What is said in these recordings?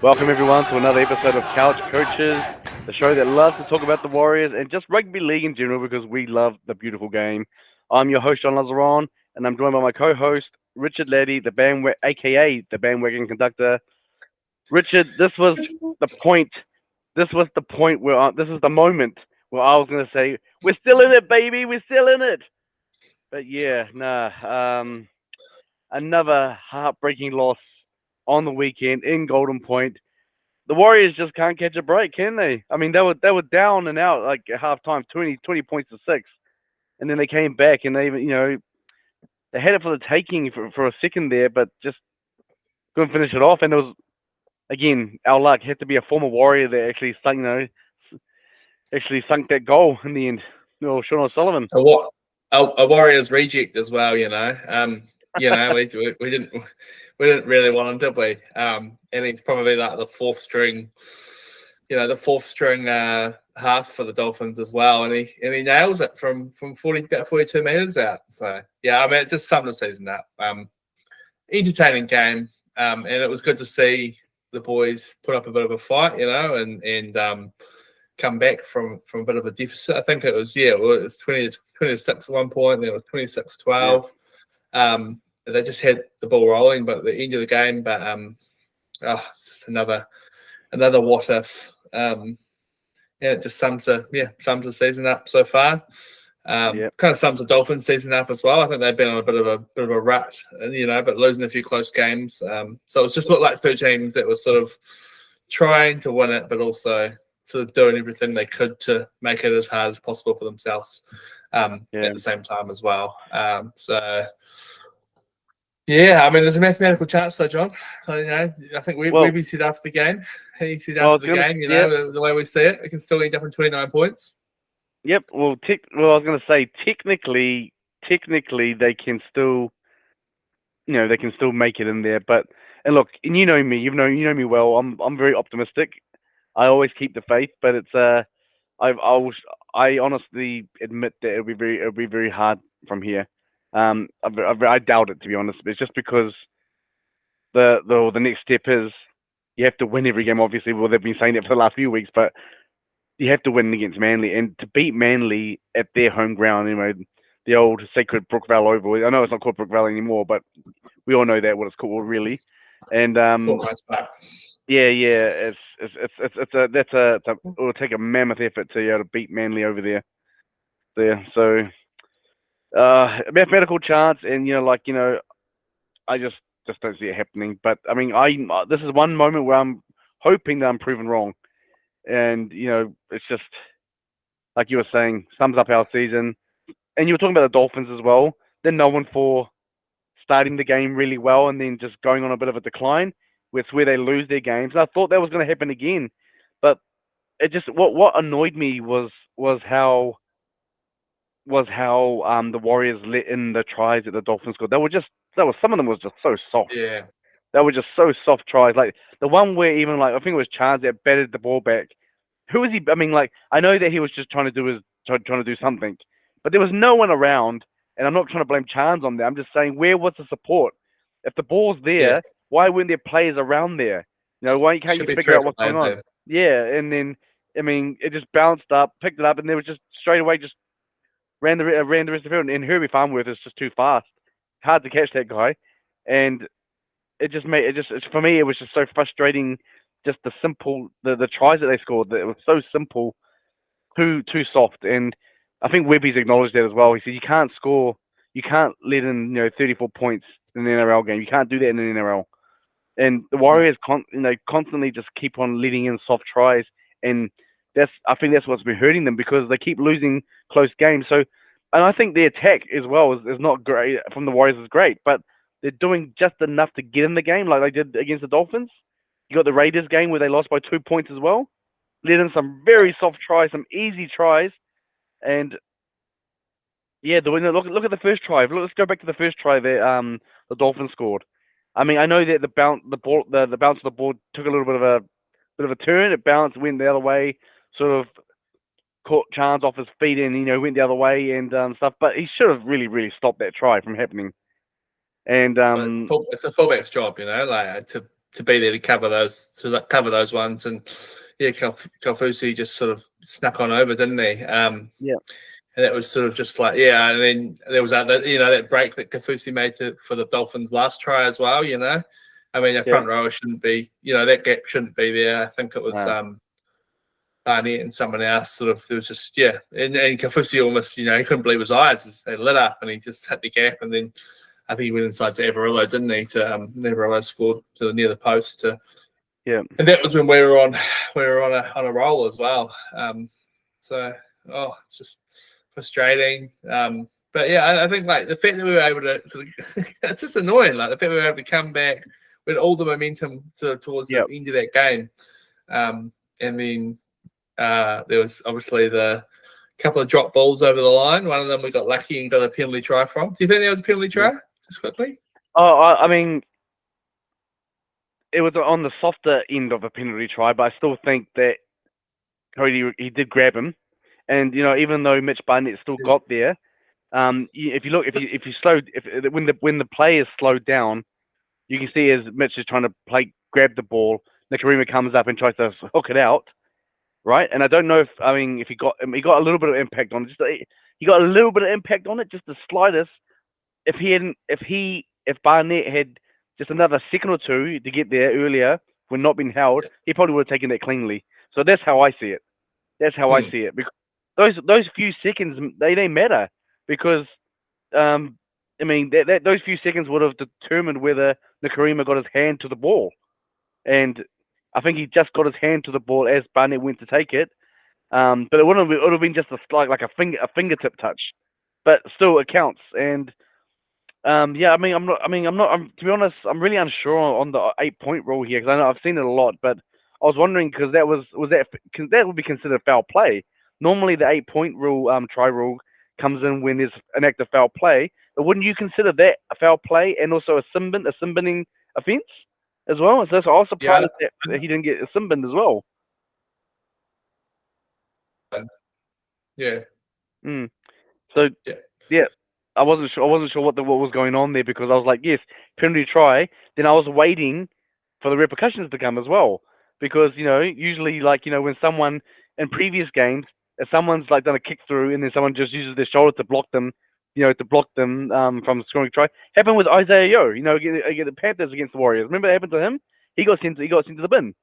Welcome everyone to another episode of Couch Coaches, the show that loves to talk about the Warriors and just rugby league in general because we love the beautiful game. I'm your host, John Lazaron, and I'm joined by my co-host, Richard Leddy, aka the bandwagon conductor. Richard, this was the point. This was the point where this is the moment where I was going to say, "We're still in it, baby. We're still in it." But yeah, nah. Another heartbreaking loss on the weekend in Golden Point. The Warriors just can't catch a break, can they? I mean, they were down and out like at halftime, 20 points to 6, and then they came back and they they had it for the taking for a second there, but just couldn't finish it off. And it was again our luck. Had to be a former Warrior that actually sunk that goal in the end. Sean O'Sullivan. A Warriors reject as well, we didn't really want him, did we? And he's probably like the fourth string half for the Dolphins as well, and he nails it from about 42 meters out. So yeah, I mean, it just summed the season up. Entertaining game, and it was good to see the boys put up a bit of a fight, and come back from a bit of a deficit. I think it was 20-6 at one point, then it was 26-12. Yeah. They just had the ball rolling, but at the end of the game, it's just another what if. It just sums the season up so far. Kind of sums the Dolphins season up as well. I think they've been on a bit of a rut, but losing a few close games. So it's just looked like two teams that were sort of trying to win it, but also sort of doing everything they could to make it as hard as possible for themselves at the same time as well. I mean, there's a mathematical chance, though, John. I think we said after the game. He said after the game, the way we see it, it can still end up in 29 points. Yep. Well, I was going to say technically they can still, they can still make it in there. But and look, and you know me, you know me well. I'm very optimistic. I always keep the faith, but it's I honestly admit that it'll be very hard from here. I doubt it, to be honest. It's just because the next step is you have to win every game. Obviously, well, they've been saying it for the last few weeks, but you have to win against Manly, and to beat Manly at their home ground, the old sacred Brookvale Oval. I know it's not called Brookvale anymore, but we all know that what it's called, really. And it'll take a mammoth effort to beat Manly over there. So mathematical chance, and I just don't see it happening. But I mean, this is one moment where I'm hoping that I'm proven wrong, and it's just like you were saying, sums up our season. And you were talking about the Dolphins as well. They're known for starting the game really well and then just going on a bit of a decline. It's where they lose their games. And I thought that was going to happen again, but it just what annoyed me was how the Warriors let in the tries that the Dolphins scored. Some of them was just so soft. Yeah, they were just so soft tries. Like the one where even I think it was Charles that batted the ball back. Who was he? I mean, I know that he was just trying to do something, but there was no one around. And I'm not trying to blame Chance on that. I'm just saying, where was the support? If the ball's there, why weren't there players around there? Why can't you figure out what's going on? Yeah, and then I mean, it just bounced up, picked it up, and they were just straight away just ran the rest of the field. And Herbie Farnworth is just too fast. It's hard to catch that guy, and for me, it was just so frustrating. Just the tries that they scored. That it was so simple, too soft. And I think Webby's acknowledged that as well. He said you can't let in 34 points in the NRL game. You can't do that in the NRL. And the Warriors constantly just keep on letting in soft tries, and I think that's what's been hurting them because they keep losing close games. So, and I think the attack as well is not great from the Warriors is great, but they're doing just enough to get in the game, like they did against the Dolphins. You got the Raiders game where they lost by 2 points as well. Let in some very soft tries, some easy tries. And look at the first try. Let's go back to the first try that the Dolphins scored. I mean, I know that the bounce of the ball took a little bit of a turn. It bounced, went the other way, sort of caught Chance off his feet, and went the other way and stuff. But he should have really, really stopped that try from happening. And it's a fullback's job, to be there to cover those ones. And yeah, Kaufusi just sort of snuck on over, didn't he? Yeah. And it was sort of just like, yeah, and then there was that break that Kaufusi made for the Dolphins' last try as well. I mean, a front rower shouldn't be, that gap shouldn't be there. I think it was Barnett and someone else. Sort of, there was just and Kaufusi almost, he couldn't believe his eyes as they lit up, and he just hit the gap, and then I think he went inside to Averillo, didn't he? Averillo scored to near the post. And that was when we were on a roll as well. It's just frustrating. But yeah, I think like the fact that we were able to it's just annoying. Like the fact we were able to come back with all the momentum sort of towards the end of that game. And then there was obviously the couple of drop balls over the line. One of them we got lucky and got a penalty try from. Do you think there was a penalty try? Just quickly. Oh, I mean, it was on the softer end of a penalty try, but I still think that Cody, he did grab him, and even though Mitch Barnett still got there, if you look, when the play is slowed down, you can see as Mitch is trying to grab the ball, Nikorima comes up and tries to hook it out, right? And I don't know if he got a little bit of impact on it. He got a little bit of impact on it, just the slightest. If Barnett had just another second or two to get there earlier when not being held, he probably would have taken that cleanly. So that's how I see it. I see it. Because those few seconds, they matter, because those few seconds would have determined whether Nikorima got his hand to the ball, and I think he just got his hand to the ball as Barnett went to take it. But it would have been just like a fingertip touch, but still it counts. And to be honest, I'm really unsure on the 8-point rule here, because I know I've seen it a lot, but I was wondering, because that would be considered foul play. Normally the 8-point rule, try rule, comes in when there's an act of foul play, but wouldn't you consider that a foul play and also a sin-binning offence as well? So I was surprised that he didn't get a sin-binned as well. Yeah. So yeah. I wasn't sure what was going on there, because I was like, yes, penalty try. Then I was waiting for the repercussions to come as well, because usually when someone in previous games, if someone's like done a kick through and then someone just uses their shoulder to block them, from scoring a try. Happened with Isaiah Yeo, against the Panthers against the Warriors. Remember that happened to him? He got sent to the bin.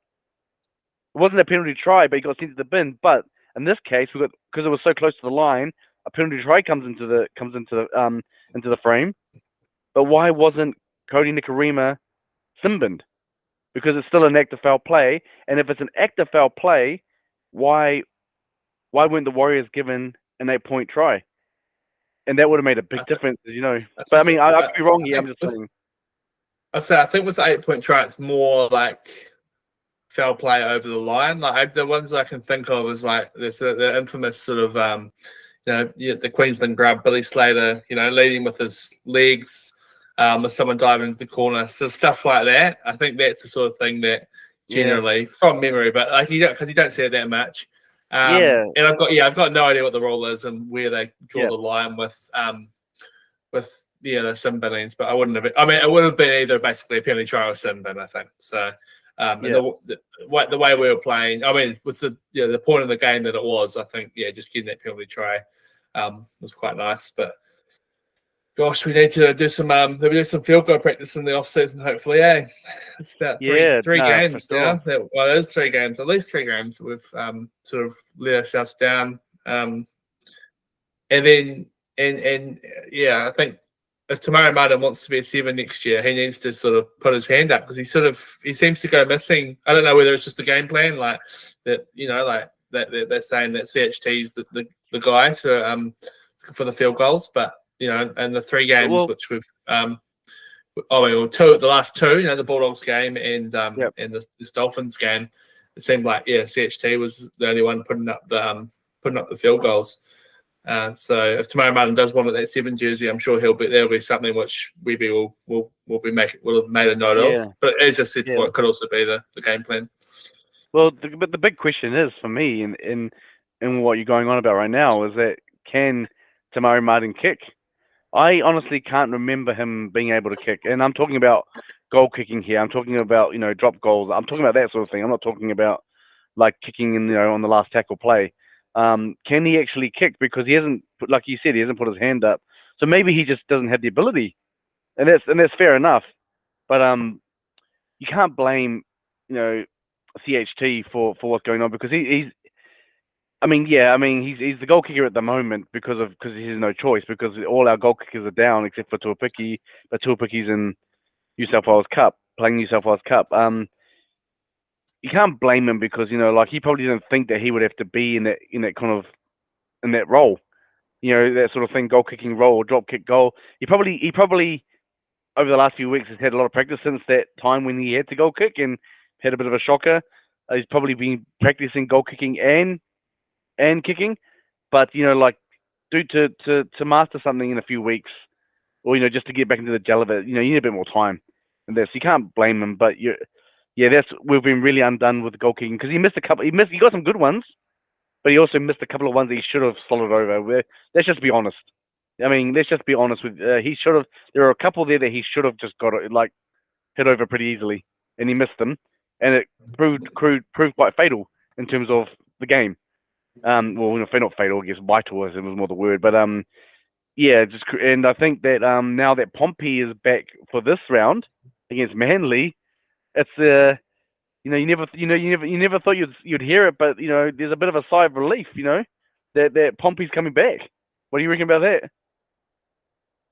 It wasn't a penalty try, but he got sent to the bin. But in this case, because it was so close to the line, a penalty try comes into the frame. But why wasn't Cody Nikorima sin-binned? Because it's still an act of foul play, and if it's an act of foul play, why weren't the Warriors given an 8-point try? And that would have made a big difference, But I mean, I could be wrong here. I'm just saying. I think with the 8-point try, it's more like foul play over the line. Like the ones I can think of is like there's the infamous sort of the Queensland grab, Billy Slater, leading with his legs, with someone diving into the corner, so stuff like that. I think that's the sort of thing that generally, from memory, but like because you don't see it that much. And I've got no idea what the rule is and where they draw the line with the sin binnings, but I wouldn't have. It would have been either basically a penalty try or sin bin, I think. So. And the way we were playing, with the point of the game that it was, I think, just getting that penalty try was quite nice. But gosh, we need to do some field goal practice in the off season, hopefully. It's about three games now. Well, there's 3 games, at least 3 games. We've sort of let ourselves down, and then I think. If Tamari Martin wants to be a 7 next year, he needs to sort of put his hand up, because he seems to go missing. I don't know whether it's just the game plan, like that, they're saying that CHT is the guy for the field goals, but and the 3 games which we've the last 2, the Bulldogs game and this Dolphins game, it seemed like CHT was the only one putting up the field goals. So if Tamari Martin does want that 7 jersey, I'm sure there'll be something which we will have made a note of. But as I said before, it could also be the game plan. Well, but the big question is for me in what you're going on about right now is that, can Tamari Martin kick? I honestly can't remember him being able to kick, and I'm talking about goal kicking here. I'm talking about drop goals. I'm talking about that sort of thing. I'm not talking about like kicking in on the last tackle play. Can he actually kick? Because he hasn't, like you said, he hasn't put his hand up. So maybe he just doesn't have the ability, and that's fair enough. But you can't blame CHT for what's going on, because he's. I mean, yeah, I mean he's the goal kicker at the moment because he has no choice, because all our goal kickers are down except for Tuapiki, but Tuapiki's in New South Wales Cup, playing New South Wales Cup. You can't blame him, because like he probably didn't think that he would have to be in that kind of in that role, that sort of thing, goal kicking role or drop kick goal. He probably over the last few weeks has had a lot of practice since that time when he had to goal kick and had a bit of a shocker. He's probably been practicing goal kicking and kicking, but like to master something in a few weeks, or just to get back into the gel of it, you need a bit more time. And this, you can't blame him, but yeah, we've been really undone with the goal kicking, because he missed a couple. He got some good ones, but he also missed a couple of ones that he should have slotted over. Let's just be honest. I mean, let's just be honest with. He should have. There are a couple there that he should have just got it, like hit over pretty easily, and he missed them, and it proved quite fatal in terms of the game. Well, not fatal, I guess vital was more the word, but yeah, and I think that now that Pompey is back for this round against Manly, it's you never thought you'd hear it, but there's a bit of a sigh of relief, that Pompey's coming back. What do you reckon about that?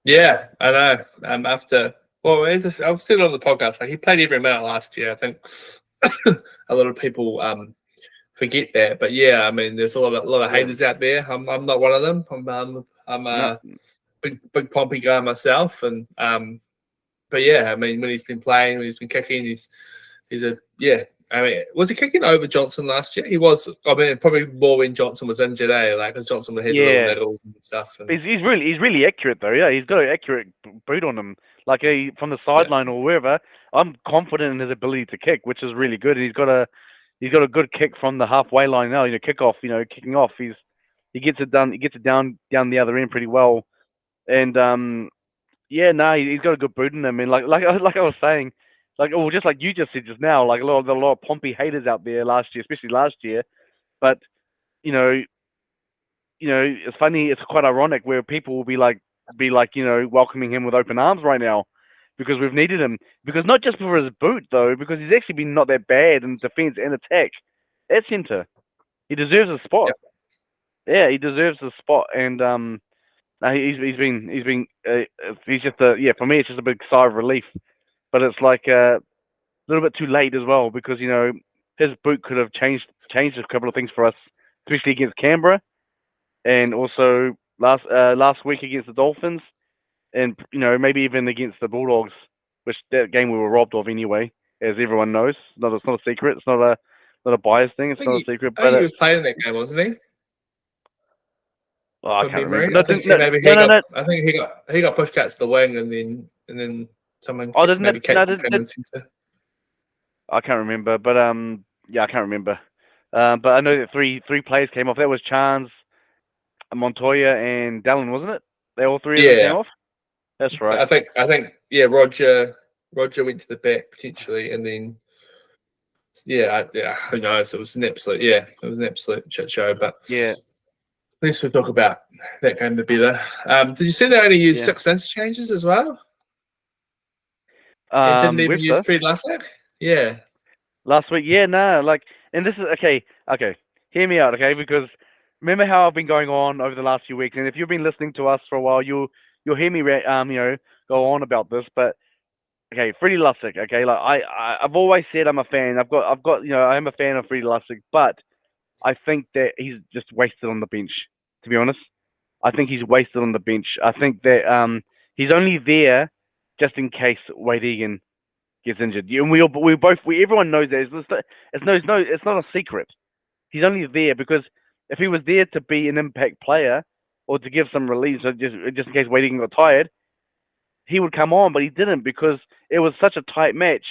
Yeah, I know. After I've said it on the podcast, like he played every minute last year. I think a lot of people forget that, but yeah, I mean, there's a lot of haters out there. I'm not one of them. I'm a big Pompey guy myself, and but yeah, I mean, when he's been playing, when he's been kicking, he's a yeah. I mean, was he kicking over Johnson last year? He was. I mean, probably more when Johnson was injured, like because Johnson had little niggles and stuff. And he's really accurate though. Yeah, he's got an accurate boot on him. Like from the sideline or wherever, I'm confident in his ability to kick, which is really good. And he's got a good kick from the halfway line now. Kickoff. Kicking off. He gets it done. He gets it down the other end pretty well. And yeah, no, he's got a good boot in him. And like I was saying, just like you just said just now, like a lot of Pompey haters out there last year, especially last year. But you know, it's funny. It's quite ironic where people will be like, welcoming him with open arms right now, because we've needed him. Because not just for his boot though, because he's actually been not that bad in defense and attack at center. He deserves a spot. Yeah, he deserves a spot. And he's just for me, it's just a big sigh of relief. But it's like a little bit too late as well, because his boot could have changed a couple of things for us, especially against Canberra, and also last week against the Dolphins, and maybe even against the Bulldogs, which that game we were robbed of anyway, as everyone knows. It's not a secret. It's not a biased thing. It's not a secret. I think he was playing that game, wasn't he? Oh, I can't remember. No, I think he got pushed out to the wing, and then someone maybe came in centre. I can't remember, but yeah, I can't remember. But I know that three players came off. That was Chance, Montoya, and Dallin, wasn't it? They all three of them came off. That's right. I think yeah. Roger went to the back potentially, and then who knows? It was an absolute shit show. But yeah, at least we talk about that game the better. Did you see they only used 6 interchanges as well? And didn't even use Fred Lussick? Yeah. Last week, and this is okay. Hear me out, okay? Because remember how I've been going on over the last few weeks, and if you've been listening to us for a while, you'll hear me go on about this. But okay, Freddie Lussick, okay, like I've always said I'm a fan. I am a fan of Freddie Lussick, but I think that he's just wasted on the bench. To be honest, I think he's wasted on the bench. I think that he's only there just in case Wade Egan gets injured. And everyone knows that. It's not a secret. He's only there because if he was there to be an impact player or to give some relief, so just in case Wade Egan got tired, he would come on, but he didn't, because it was such a tight match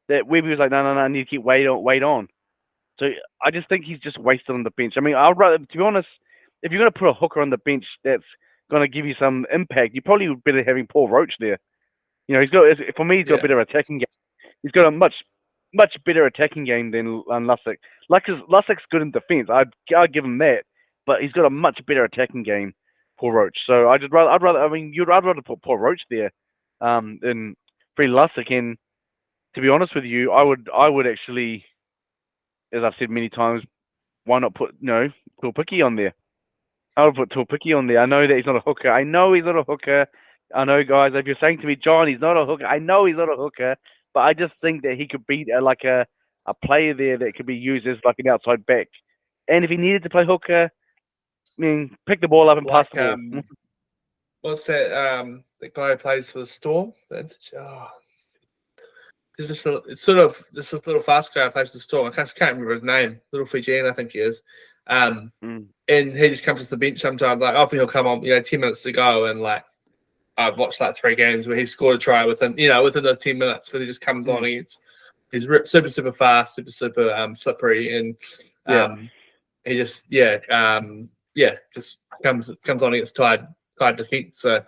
that Webby was like, no, I need to keep Wade on. So I just think he's just wasted on the bench. I mean, I'd rather, to be honest, if you're going to put a hooker on the bench that's going to give you some impact, you probably would better having Paul Roach there. You know, for me, he's got a Yeah. better attacking game. He's got a much better attacking game than Lussick. Lussick's good in defence. I'd give him that, but he's got a much better attacking game, Paul Roach. So I'd rather. I mean, I'd rather put Paul Roach there, than Free Lussick. And to be honest with you, I would actually, as I've said many times, why not put Tulpiki on there? I would put Tulpiki on there. I know that he's not a hooker. I know he's not a hooker. I know, guys. If you're saying to me, John, he's not a hooker. I know he's not a hooker, but I just think that he could be like a player there that could be used as like an outside back. And if he needed to play hooker, I mean, pick the ball up and pass Like the ball. what's that? The guy who plays for the Storm. It's just it's sort of this little fast guy who plays for the Storm. I can't remember his name. Little Fijian, I think he is. And he just comes to the bench sometimes. Like often he'll come on, 10 minutes to go, and like I've watched like 3 games where he scored a try within those 10 minutes because he just comes on against. He's super fast, super slippery, and he just just comes on against tired defense. So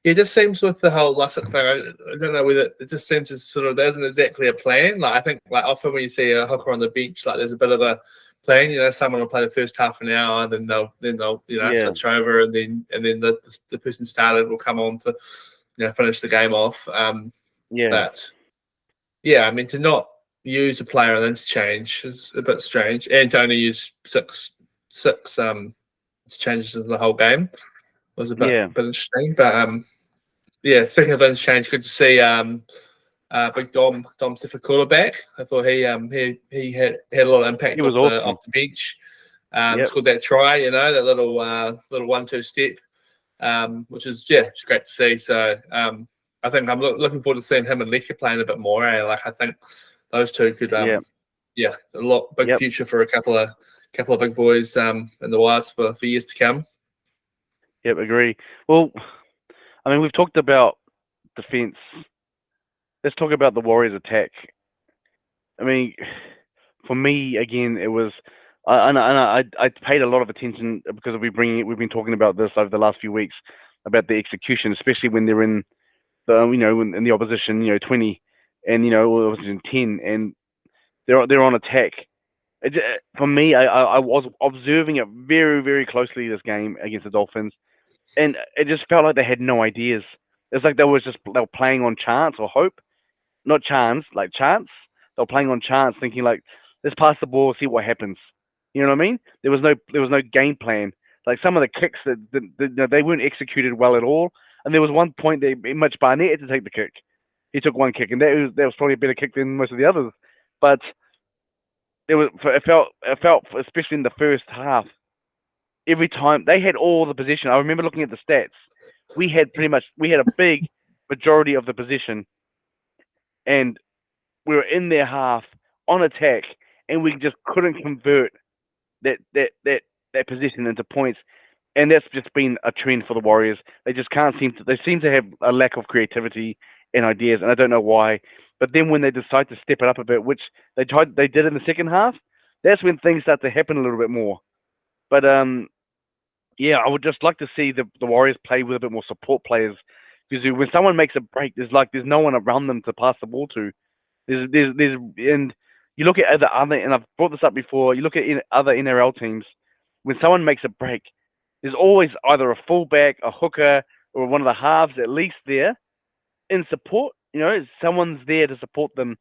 it just seems with the whole Lussick thing, I don't know whether it just seems as sort of there isn't exactly a plan. Like I think like often when you see a hooker on the bench, like there's a bit of a plan. Someone will play the first half an hour, and then they'll switch over, and then the person started will come on to finish the game off. But yeah, I mean to not use a player on interchange is a bit strange, and to only use six changes in the whole game was a bit interesting. But speaking of interchange, good to see big Dom Sifakula back. I thought he had a lot of impact off the bench. Scored that try, that little 1-2 step, which is it's great to see. So I think I'm looking forward to seeing him and Leka playing a bit more. Like I think those two could a lot big future for a couple of big boys in the Wires for years to come. Yep, agree. Well, I mean, we've talked about defense. Let's talk about the Warriors' attack. I mean, for me, again, it was, I paid a lot of attention because we've been talking about this over the last few weeks about the execution, especially when they're in the, in the opposition, 20, and it was in 10, and they're on attack. For me, I was observing it very, very closely this game against the Dolphins, and it just felt like they had no ideas. It's like they were playing on chance or hope, not chance, like chance. They were playing on chance, thinking like, let's pass the ball, see what happens. You know what I mean? There was no game plan. Like some of the kicks that they weren't executed well at all. And there was one point that Mitch Barnett had to take the kick. He took one kick, and that was probably a better kick than most of the others. But it felt, especially in the first half, every time they had all the position. I remember looking at the stats. We had a big majority of the position, and we were in their half on attack, and we just couldn't convert that position into points. And that's just been a trend for the Warriors. They just can't they seem to have a lack of creativity and ideas, and I don't know why. But then when they decide to step it up a bit, which they did in the second half, that's when things start to happen a little bit more. But I would just like to see the Warriors play with a bit more support players, because when someone makes a break, there's no one around them to pass the ball to. And you look at other, and I've brought this up before. You look at other NRL teams. When someone makes a break, there's always either a fullback, a hooker, or one of the halves at least there in support. Someone's there to support them.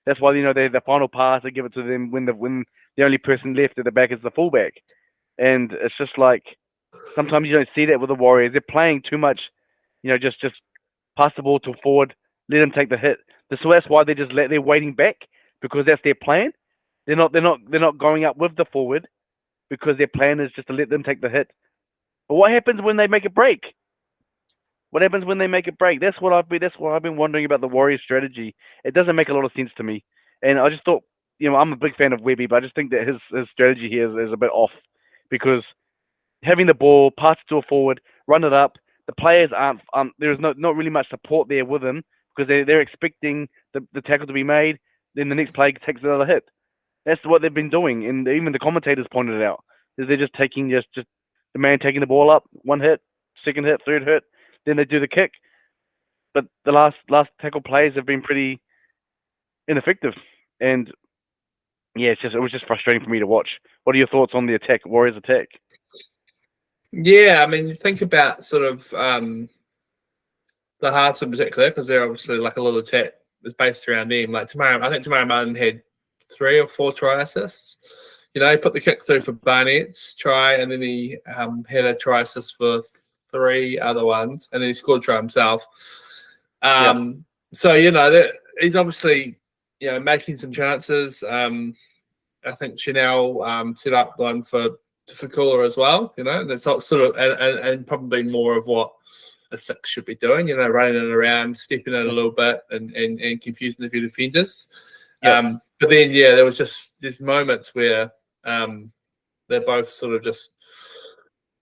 That's why they're the final pass. They give it to them when the only person left at the back is the fullback. And it's just like sometimes you don't see that with the Warriors. They're playing too much. Just pass the ball to forward, let them take the hit. So that's why they're waiting back, because that's their plan. They're not going up with the forward because their plan is just to let them take the hit. But what happens when they make a break? What happens when they make a break? That's what I've been wondering about the Warriors' strategy. It doesn't make a lot of sense to me. And I just thought, I'm a big fan of Webby, but I just think that his strategy here is a bit off, because having the ball, pass it to a forward, run it up, the players aren't. There's not really much support there with them, because they're expecting the tackle to be made. Then the next play takes another hit. That's what they've been doing, and even the commentators pointed it out. Is they're just taking just the man taking the ball up, one hit, second hit, third hit, then they do the kick. but the last tackle players have been pretty ineffective, and yeah, it was just frustrating for me to watch. What are your thoughts on the attack, Warriors attack? Yeah, I mean, you think about sort of the halves in particular, because they're obviously like a little attack is based around them. Like tomorrow, I think tomorrow Martin had 3 or 4 try assists. You know, he put the kick through for Barnett's try, and then he had a try assist for 3 other ones, and then he scored try himself. Yeah, So you know that he's obviously making some chances. I think Chanel set up one for Cooler as well. You know, and it's sort of and probably more of what a 6 should be doing. You know, running it around, stepping in a little bit, and confusing a few defenders. yeah, But then there was just these moments where they're both sort of just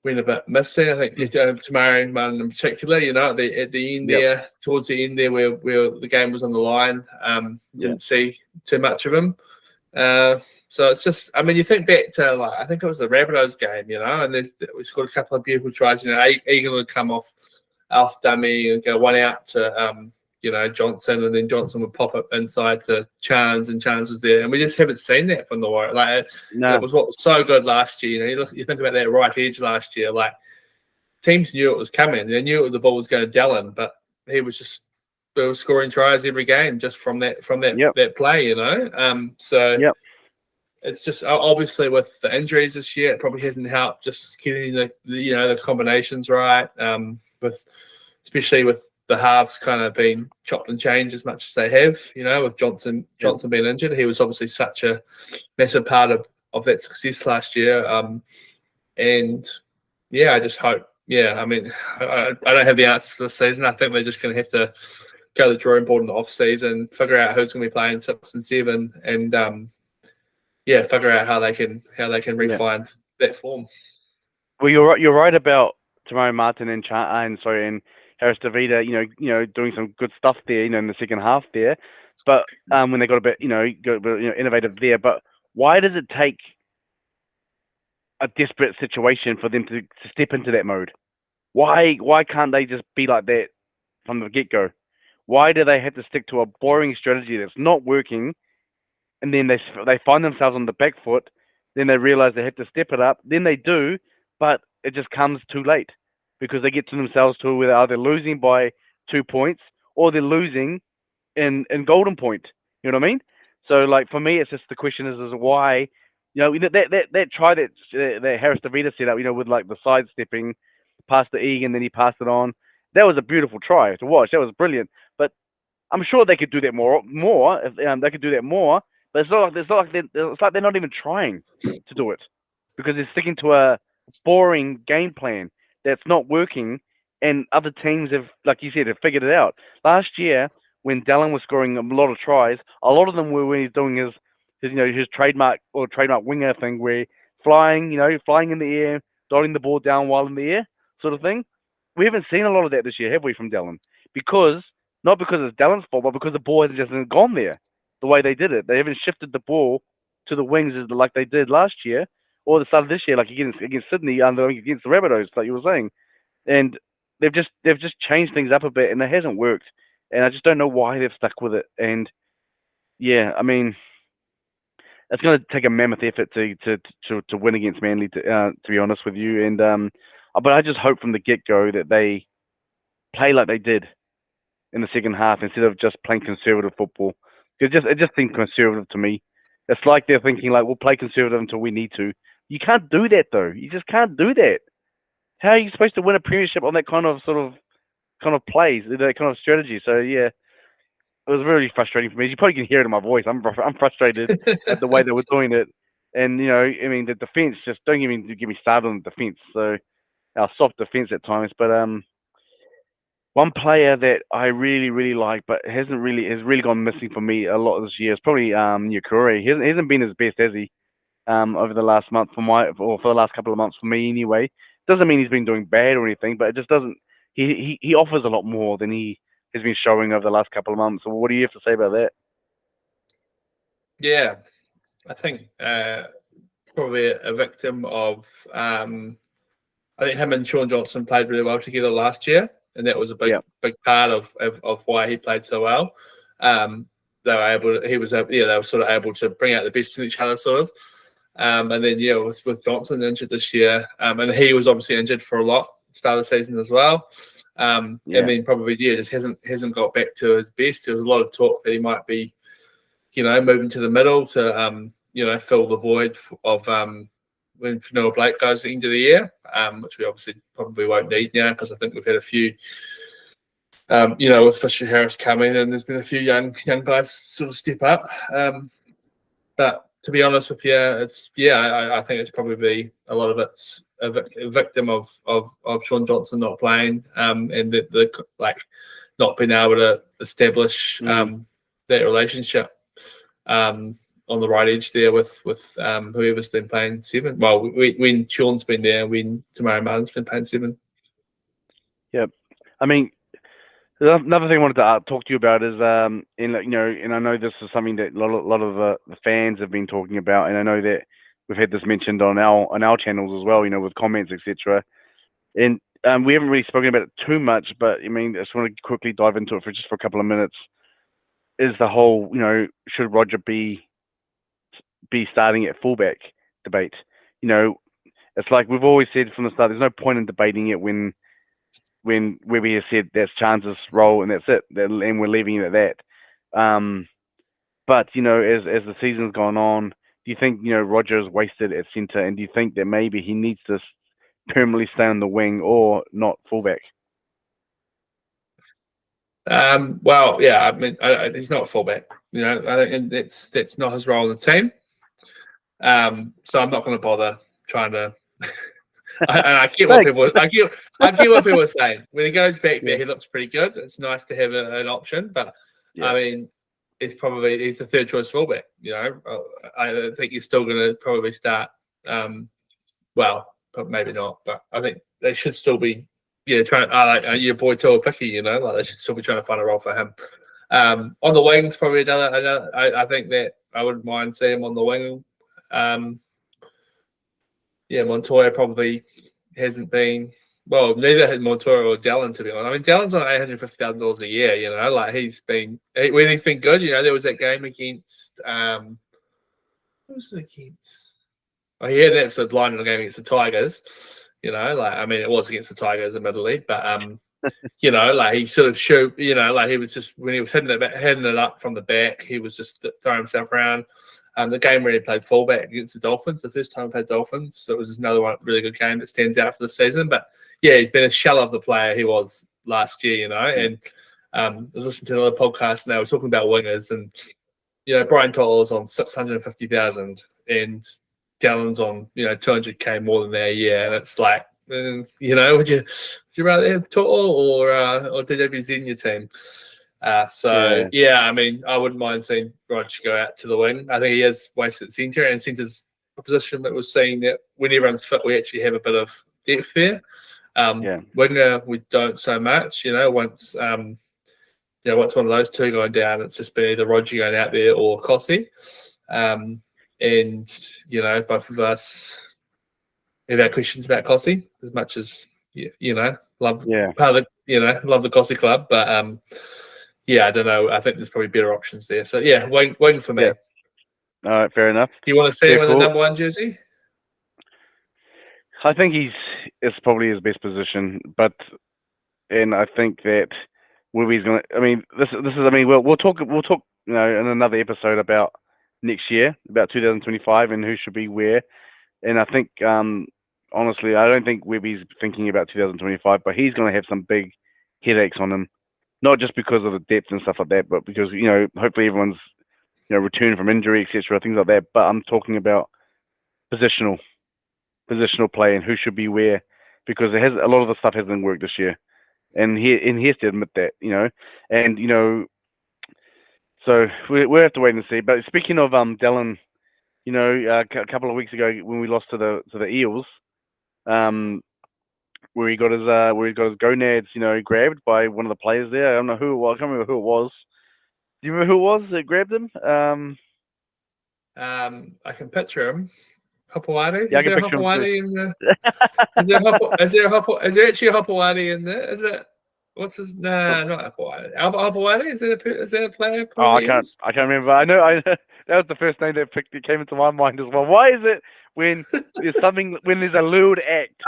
went a bit missing. I think Tamari Martin in particular, at the end yeah, there, towards the end there, where the game was on the line, yeah, didn't see too much of him. So it's just, I mean, you think back to I think it was the Rabbitohs game, and we scored a couple of beautiful tries. Egan would come off dummy and go one out to Johnson, and then Johnson would pop up inside to Chance, and Chance was there, and we just haven't seen that from the Warriors. Like no, it was what was so good last year. You think about that right edge last year. Like teams knew it was coming. They knew the ball was going to Dallin, but he was just scoring tries every game just from that yep, that play. So. yep, It's just obviously with the injuries this year, it probably hasn't helped just getting the combinations right. With especially with the halves kind of being chopped and changed as much as they have. With Johnson being injured, he was obviously such a massive part of that success last year. And yeah, I just hope. Yeah, I mean, I don't have the answers for this season. I think they're just going to have to go to the drawing board in the off season, figure out who's going to be playing 6 and 7, and figure out how they can yeah. refine that form. Well, you're right about Tamari Martin and and Harris Davida, doing some good stuff there, in the second half there. But when they got a bit, innovative there. But why does it take a desperate situation for them to step into that mode? Why can't they just be like that from the get go? Why do they have to stick to a boring strategy that's not working, and then they find themselves on the back foot? Then they realize they have to step it up. Then they do, but it just comes too late because they get to themselves to where they're either losing by 2 points or they're losing in golden point. You know what I mean? So like for me, it's just the question is why. That try that Harris Davida set up, with like the sidestepping, past the Egan, then he passed it on. That was a beautiful try to watch. That was brilliant. But I'm sure they could do that more. If they could do that more, but it's like they're not even trying to do it because they're sticking to a boring game plan that's not working. And other teams have, like you said, have figured it out. Last year, when Dallin was scoring a lot of tries, a lot of them were when he's doing his trademark winger thing, where flying in the air, dotting the ball down while in the air, sort of thing. We haven't seen a lot of that this year, have we, from Dallin? Because not because it's Dallin's fault, but because the ball hasn't just gone there the way they did it. They haven't shifted the ball to the wings like they did last year or the start of this year, like against Sydney, against the Rabbitohs, like you were saying. And they've just changed things up a bit, and it hasn't worked. And I just don't know why they've stuck with it. And yeah, I mean, it's going to take a mammoth effort to win against Manly, to be honest with you. And but I just hope from the get go that they play like they did in the second half instead of just playing conservative football. It just seemed conservative to me. It's like they're thinking like we'll play conservative until we need to. You can't do that though. You just can't do that. How are you supposed to win a premiership on that kind of plays, that kind of strategy? So yeah, it was really frustrating for me. You probably can hear it in my voice. I'm frustrated at the way they were doing it. And I mean the defense, just don't even get me started on the defense. So our soft defense at times, but one player that I really, really like, but has really gone missing for me a lot this year is probably Nyakure. He hasn't been his best, has he? Over the last month for the last couple of months for me anyway. Doesn't mean he's been doing bad or anything, but it just doesn't. He offers a lot more than he has been showing over the last couple of months. So what do you have to say about that? Yeah, I think probably a victim of. I think him and Sean Johnson played really well together last year. and that was a Yeah. big part of why he played so well. They were able to, they were sort of able to bring out the best in each other, sort of. And then with Johnson injured this year, and he was obviously injured for a lot start of the season as well. And then probably just hasn't got back to his best. There was a lot of talk that he might be, moving to the middle to fill the void of when Fanua Blake goes at the end of the year, which we obviously probably won't need now because I think we've had a few. With Fisher Harris coming, and there's been a few young guys sort of step up. But to be honest with you, I think it's probably a lot of it's a victim of Sean Johnson not playing, and the not being able to establish that relationship on the right edge there with whoever's been playing 7. Well, when Sean's been there, when Tamari Martin's been playing 7. Yep. I mean, another thing I wanted to talk to you about is, and I know this is something that a lot of the fans have been talking about, and I know that we've had this mentioned on our channels as well, with comments, etc. And we haven't really spoken about it too much, but I mean, I just want to quickly dive into it for a couple of minutes. Is the whole, should Roger be starting at fullback debate? It's like we've always said from the start. There's no point in debating it when Webby has said that's Chance's role and that's it, and we're leaving it at that. But as the season's gone on, do you think Roger is wasted at centre, and do you think that maybe he needs to permanently stay on the wing or not fullback? Well, yeah, I mean, he's not a fullback. I think that's not his role in the team. So I'm not going to bother trying to. I get what people. I get what people are saying. When he goes back there, he looks pretty good. It's nice to have an option, but I mean, he's the third choice fullback. I think he's still going to probably start. Well, but maybe not. But I think they should still be. Trying. Like your boy Toa Picky. They should still be trying to find a role for him. On the wings, probably another. I think that I wouldn't mind seeing him on the wing. Montoya probably hasn't been. Well, neither had Montoya or Dallin, to be honest. I mean, Dallin's on $850,000 a year. He's been when he's been good. There was that game against. Who was it against? Oh, he had an absolute blind in the game against the Tigers. It was against the Tigers, admittedly, but he sort of showed. He was just when he was hitting it up from the back, he was just throwing himself around. The game where he played fullback against the Dolphins, the first time he played Dolphins, so it was just another really good game that stands out for the season. But he's been a shell of the player he was last year, And I was listening to another podcast and they were talking about wingers, and Brian To'o's on 650,000 and Dallin's on 200K more than that a year, and it's like, would you rather have To'o or DWZ in your team? I mean, I wouldn't mind seeing Roger go out to the wing. I think he is wasted at centre, and centre's a position that we're seeing that when everyone's fit, we actually have a bit of depth there. Winger, we don't so much. Once one of those two going down, it's just been either Roger going out there or Cossie. And both of us have our questions about Cossie as much as love part of love the Cossie club, but I don't know. I think there's probably better options there. So wing for me. Yeah. All right, fair enough. Do you want to see him in the number 1 jersey? I think it's probably his best position, and I think that Webby's going to. I mean, this is. I mean, we'll talk. In another episode about next year, about 2025, and who should be where. And I think, honestly, I don't think Webby's thinking about 2025, but he's going to have some big headaches on him. Not just because of the depth and stuff like that, but because hopefully everyone's returned from injury, etc., things like that. But I'm talking about positional play and who should be where, because a lot of the stuff hasn't worked this year, and he has to admit that, and so we have to wait and see. But speaking of Dallin, a couple of weeks ago when we lost to the Eels, where he got his gonads, grabbed by one of the players there. I don't know who it was. I can't remember who it was. Do you remember who it was that grabbed him? I can picture him. Hopewadi? Yeah, is there Hopewadi in the? Is there actually a Hopewadi in there? Is it? What's his? Nah, not Apawati. Apawati? Is that a player? Oh, Probably is. I can't remember. I know that was the first name that came into my mind as well. Why is it when there's a lewd act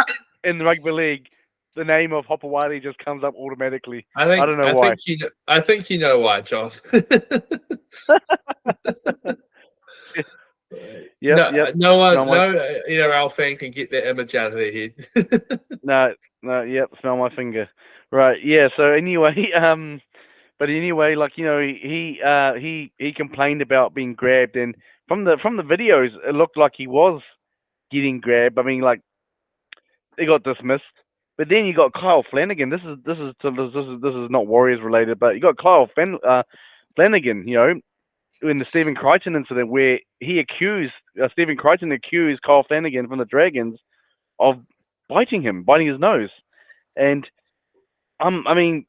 in rugby league, the name of Hopewadi just comes up automatically? I don't know why. I think you know why, John. Yep. No NRL fan can get that image out of their head. No, yep, smell my finger. Right, yeah, so anyway, but anyway, like, you know, he complained about being grabbed, and from the videos it looked like he was getting grabbed. I mean, like, he got dismissed. But then you got Kyle Flanagan. This is not Warriors related, but you got Flanagan, you know, in the Stephen Crichton incident where he accused Stephen Crichton accused Kyle Flanagan from the Dragons of biting his nose, and and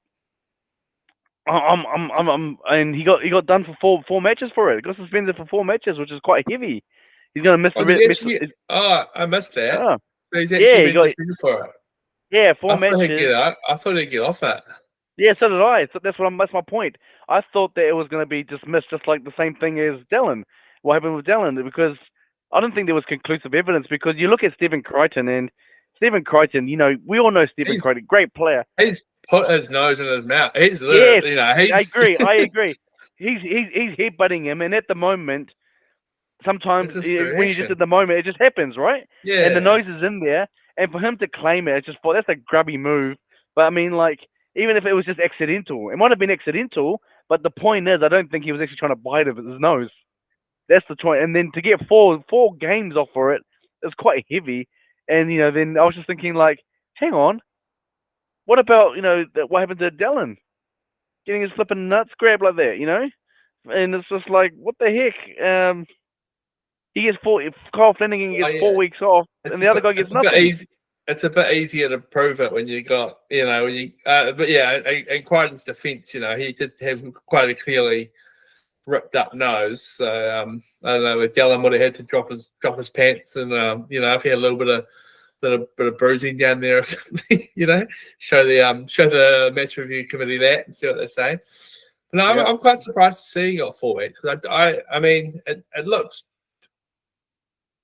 he got done for four matches for it. He got suspended for 4 matches, which is quite heavy. He's gonna miss I missed that. Oh, So he's actually been suspended for it. Yeah, 4 matches. I thought he'd get off it. Yeah, so did I. So that's my point. I thought that it was going to be dismissed, just like the same thing as Dallin. What happened with Dallin? Because I don't think there was conclusive evidence. Because you look at Stephen Crichton, and Stephen Crichton, you know, we all know Stephen Crichton, great player. He's put his nose in his mouth. He's literally, I agree. He's headbutting him, and at the moment, sometimes when you just at the moment, it just happens, right? Yeah. And the nose is in there, and for him to claim it, that's a grubby move. But I mean, like, even if it was just accidental, it might have been accidental. But the point is, I don't think he was actually trying to bite his nose. That's the point. And then to get four games off for it is quite heavy. And, you know, then I was just thinking, like, hang on, what about, you know, what happened to Dallin getting his flipping nuts grabbed like that, you know? And it's just like, what the heck? He gets Kyle Flanagan gets 4 weeks off, and the other guy gets nothing. It's a bit easier to prove it when you got, you know, but yeah, in Crichton's defence, you know, he did have quite a clearly ripped up nose. So I don't know, with Dallin would have had to drop his pants, and you know, if he had a little bit of bruising down there or something, you know, show the match review committee that and see what they say. But no, I'm quite surprised to see he got 4 weeks. I mean, it looks.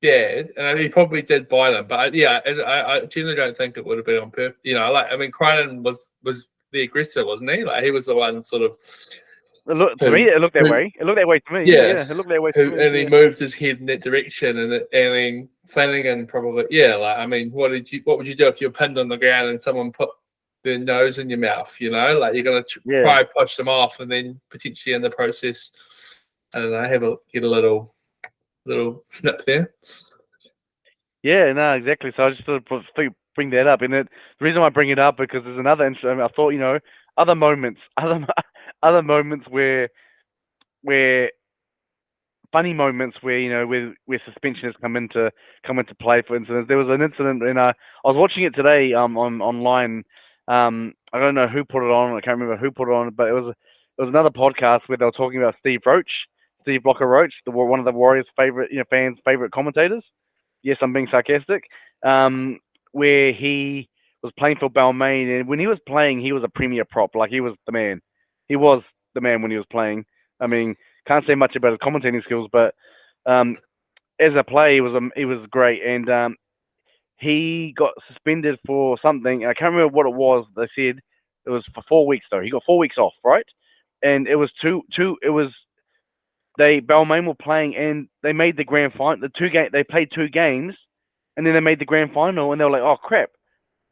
Yeah, and he probably did buy them, but I generally don't think it would have been on purpose. You know, like, I mean, Crichton was the aggressor, wasn't he? Like, he was the one sort of. To me, it looked that way. It looked that way to me. Yeah, it looked that way to me. And he moved his head in that direction, and then Flanagan probably, like, I mean, what would you do if you're pinned on the ground and someone put their nose in your mouth? You know, like, you're gonna try to push them off, and then potentially in the process, I don't know, get a little snip there. Yeah, no, exactly. So I just thought to bring that up, and the reason why I bring it up because there's another. I thought, you know, other moments where funny moments where, you know, where suspension has come into play. For instance, there was an incident, and I was watching it today online. I don't know who put it on. I can't remember who put it on, but it was another podcast where they were talking about Steve Blocker Roach, one of the Warriors' fans' favorite commentators. Yes, I'm being sarcastic. Where he was playing for Balmain, and when he was playing, he was a premier prop. Like, he was the man. He was the man when he was playing. I mean, can't say much about his commentating skills, but as a player, he was great. And he got suspended for something. I can't remember what it was. They said it was for 4 weeks though. He got 4 weeks off, right? And it was Balmain were playing, and they made the grand final. They played 2 games, and then they made the grand final, and they were like, "Oh crap,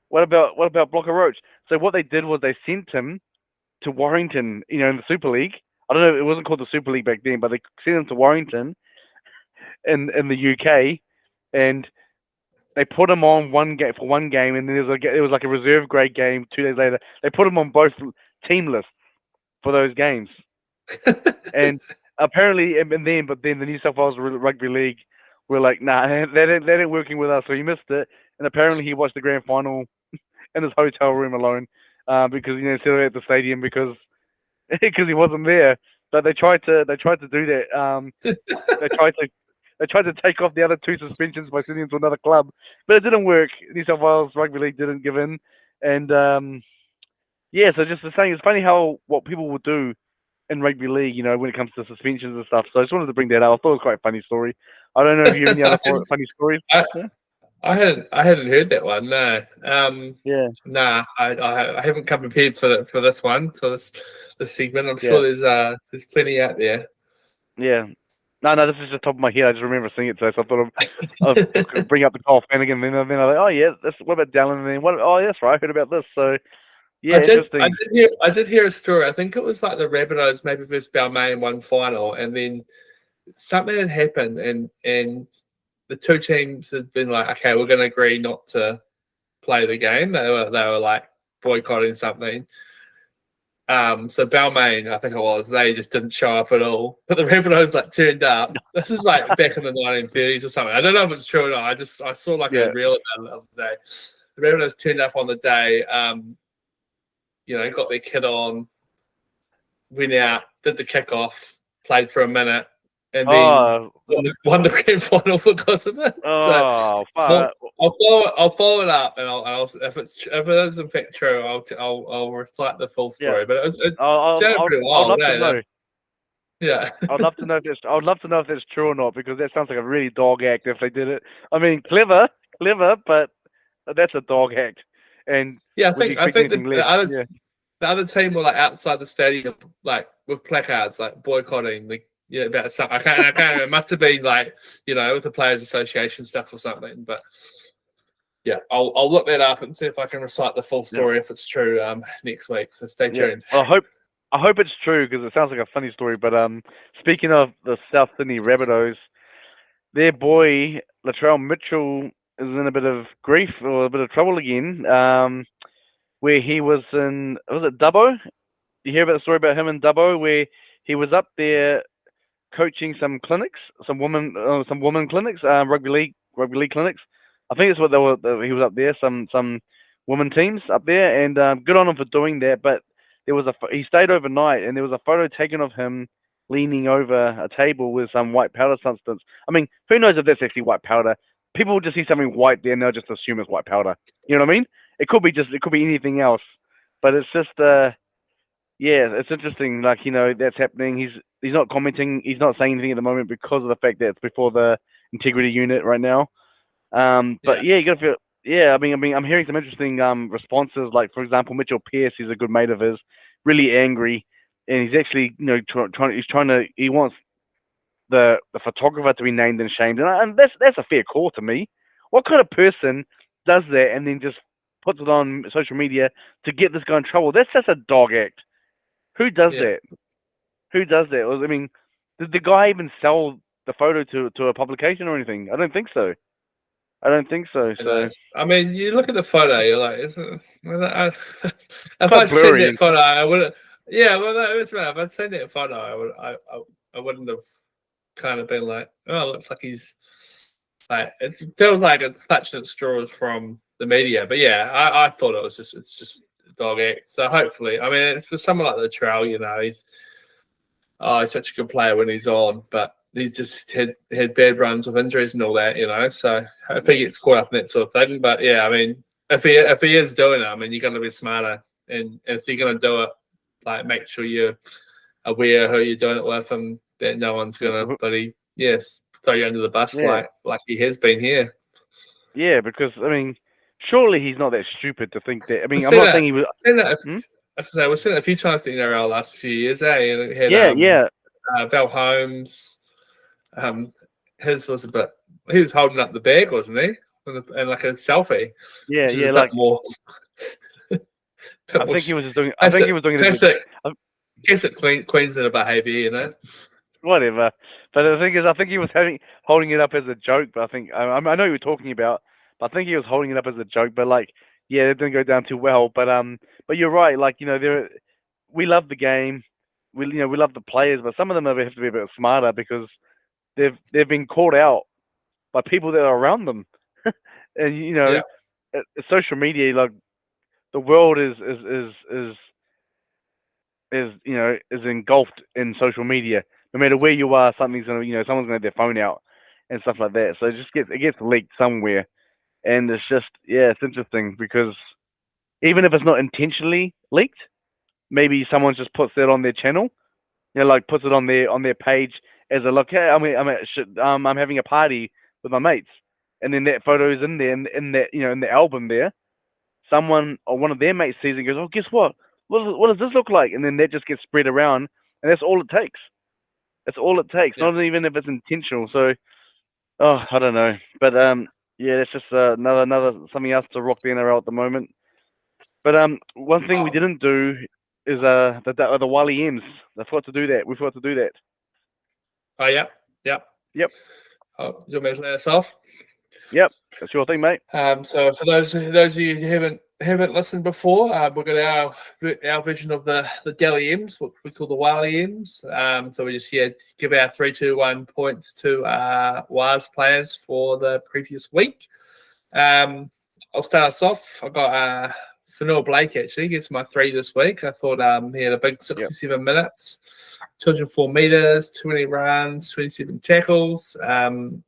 what about Blocker Roach?" So what they did was they sent him to Warrington, you know, in the Super League. I don't know, it wasn't called the Super League back then, but they sent him to Warrington in the UK, and they put him on one game, and then it was like a reserve grade game 2 days later. They put him on both team lists for those games, and apparently, but then the New South Wales Rugby League were like, nah, they didn't working with us, so he missed it. And apparently, he watched the grand final in his hotel room alone, because, you know, instead of at the stadium because he wasn't there. But they tried to do that. They tried to take off the other 2 suspensions by sending him to another club, but it didn't work. New South Wales Rugby League didn't give in, and yeah. So just the saying, it's funny how what people will do in rugby league, when it comes to suspensions and stuff. So I just wanted to bring that up. I thought it was quite a funny story. I don't know if you have any other funny stories. I, Yeah. I hadn't heard that one. No. Yeah. Nah. I haven't come prepared for this one. So this segment. I'm sure Yeah. there's plenty out there. Yeah. No, this is just top of my head. I just remember seeing it, so I thought I'd bring up the Kyle Flanagan. Then I was like, oh yeah, what about Dallin? And then what? Oh, yeah, that's right. I heard about this. So I yeah, did. I interesting. did hear. I did hear a story. I think it was like the Rabbitohs maybe versus Balmain in one final, and then something had happened, and the two teams had been like, okay, we're going to agree not to play the game. They were like boycotting something. So Balmain, I think it was, they just didn't show up at all. But the Rabbitohs like turned up. This is like back in the 1930s or something. I don't know if it's true or not. I saw like Yeah. a reel about it the other day. The Rabbitohs turned up on the day. Got their kit on, went out, did the kickoff, played for a minute, and then Oh, won the grand final because of it. So oh, I'll, fuck. I'll follow it up, and I'll if it is in fact true, I'll recite the full Yeah. story. But it's sounded I'll, pretty I'd wild, love to eh? know. Yeah. I'd love to know if that's true or not, because that sounds like a really dog act if they did it. I mean, clever, but that's a dog act. And Yeah, would you I expect think anything the less? other Yeah. the other team were like outside the stadium, like with placards, like boycotting about something. I can't. It must have been like with the Players Association stuff or something. But yeah, I'll look that up and see if I can recite the full Yeah. story if it's true next week. So stay Yeah. tuned. I hope it's true, because it sounds like a funny story. But speaking of the South Sydney Rabbitohs, their boy Latrell Mitchell is in a bit of grief or a bit of trouble again. Where he was it Dubbo? You hear about the story about him in Dubbo, where he was up there coaching some clinics, some woman clinics, rugby league clinics. I think that's what they were. He was up there, some women teams up there, and good on him for doing that. But he stayed overnight, and there was a photo taken of him leaning over a table with some white powder substance. I mean, who knows if that's actually white powder? People will just see something white there, and they'll just assume it's white powder. You know what I mean? It could be anything else, but it's just yeah, it's interesting. Like, that's happening. He's not commenting. He's not saying anything at the moment because of the fact that it's before the integrity unit right now. Yeah, But yeah, you got to feel. Yeah, I'm hearing some interesting responses. Like, for example, Mitchell Pearce is a good mate of his, really angry, and he's actually he wants the photographer to be named and shamed, and that's a fair call to me. What kind of person does that and then just puts it on social media to get this guy in trouble? That's just a dog act. Who does yeah. that? Who does that? I mean, did the guy even sell the photo to a publication or anything? I don't think so. I don't think so. And So I mean, you look at the photo, you're like, if quite I'd seen blurry. that photo, I would have. Yeah, well, that's right. If I'd seen that photo, I wouldn't have kind of been like, oh, it looks like he's like it feels like it clutched at straws from the media. But yeah, I thought it's just a dog act. So hopefully, I mean, it's for someone like the Trail, he's such a good player when he's on, but he just had bad runs with injuries and all that. So if he gets caught up in that sort of thing, but yeah, I mean, if he is doing it, I mean, you're going to be smarter, and if you're going to do it, like make sure you're aware who you're doing it with, and that no one's going to bloody throw you under the bus Yeah, like he has been here. yeah. Because I mean, surely he's not that stupid to think that. I We've mean, I'm seen not that. saying he was. Seen that Hmm? As I say, we've seen it a few times in the NRL last few years, eh? And it had Yeah, yeah, Val Holmes. His was a bit. He was holding up the bag, wasn't he? And like a selfie, yeah, which is yeah. a bit Like, more. I think he was just doing. I think Classic, he was doing it as classic, a classic Queenslander behaviour. whatever. But the thing is, I think he was holding it up as a joke. But I know what you're talking about. But I think he was holding it up as a joke. But like, yeah, it didn't go down too well. But you're right. Like, we love the game. We love the players, but some of them have to be a bit smarter, because they've been called out by people that are around them, and Yeah, social media, like, the world is engulfed in social media. No matter where you are, someone's gonna have their phone out and stuff like that. So it gets leaked somewhere, and it's just, yeah, it's interesting because even if it's not intentionally leaked. Maybe someone just puts that on their channel, like puts it on their page as a look. Hey, I'm having a party with my mates, and then that photo is in there in that in the album there. Someone or one of their mates sees it and goes, "Oh, guess what? What does this look like?" And then that just gets spread around, and that's all it takes. That's all it takes. Yeah. Not even if it's intentional. So, I don't know, but yeah, that's just another something else to rock the NRL at the moment. But one thing we Oh, didn't do is the Wally M's. I forgot to do that. We forgot to do that. oh yeah, yeah. Yep, Oh, you want me to let us off? yep. That's your thing, mate. So for those of you who haven't listened before, we've got our version of the Delhi M's, what we call the Wally M's. So we just give our 3, 2, 1 points to WAS players for the previous week. I'll start us off. I got Fanua Blake actually gets my 3 this week. I thought he had a big 67 minutes, 204 meters, 20 runs, 27 tackles.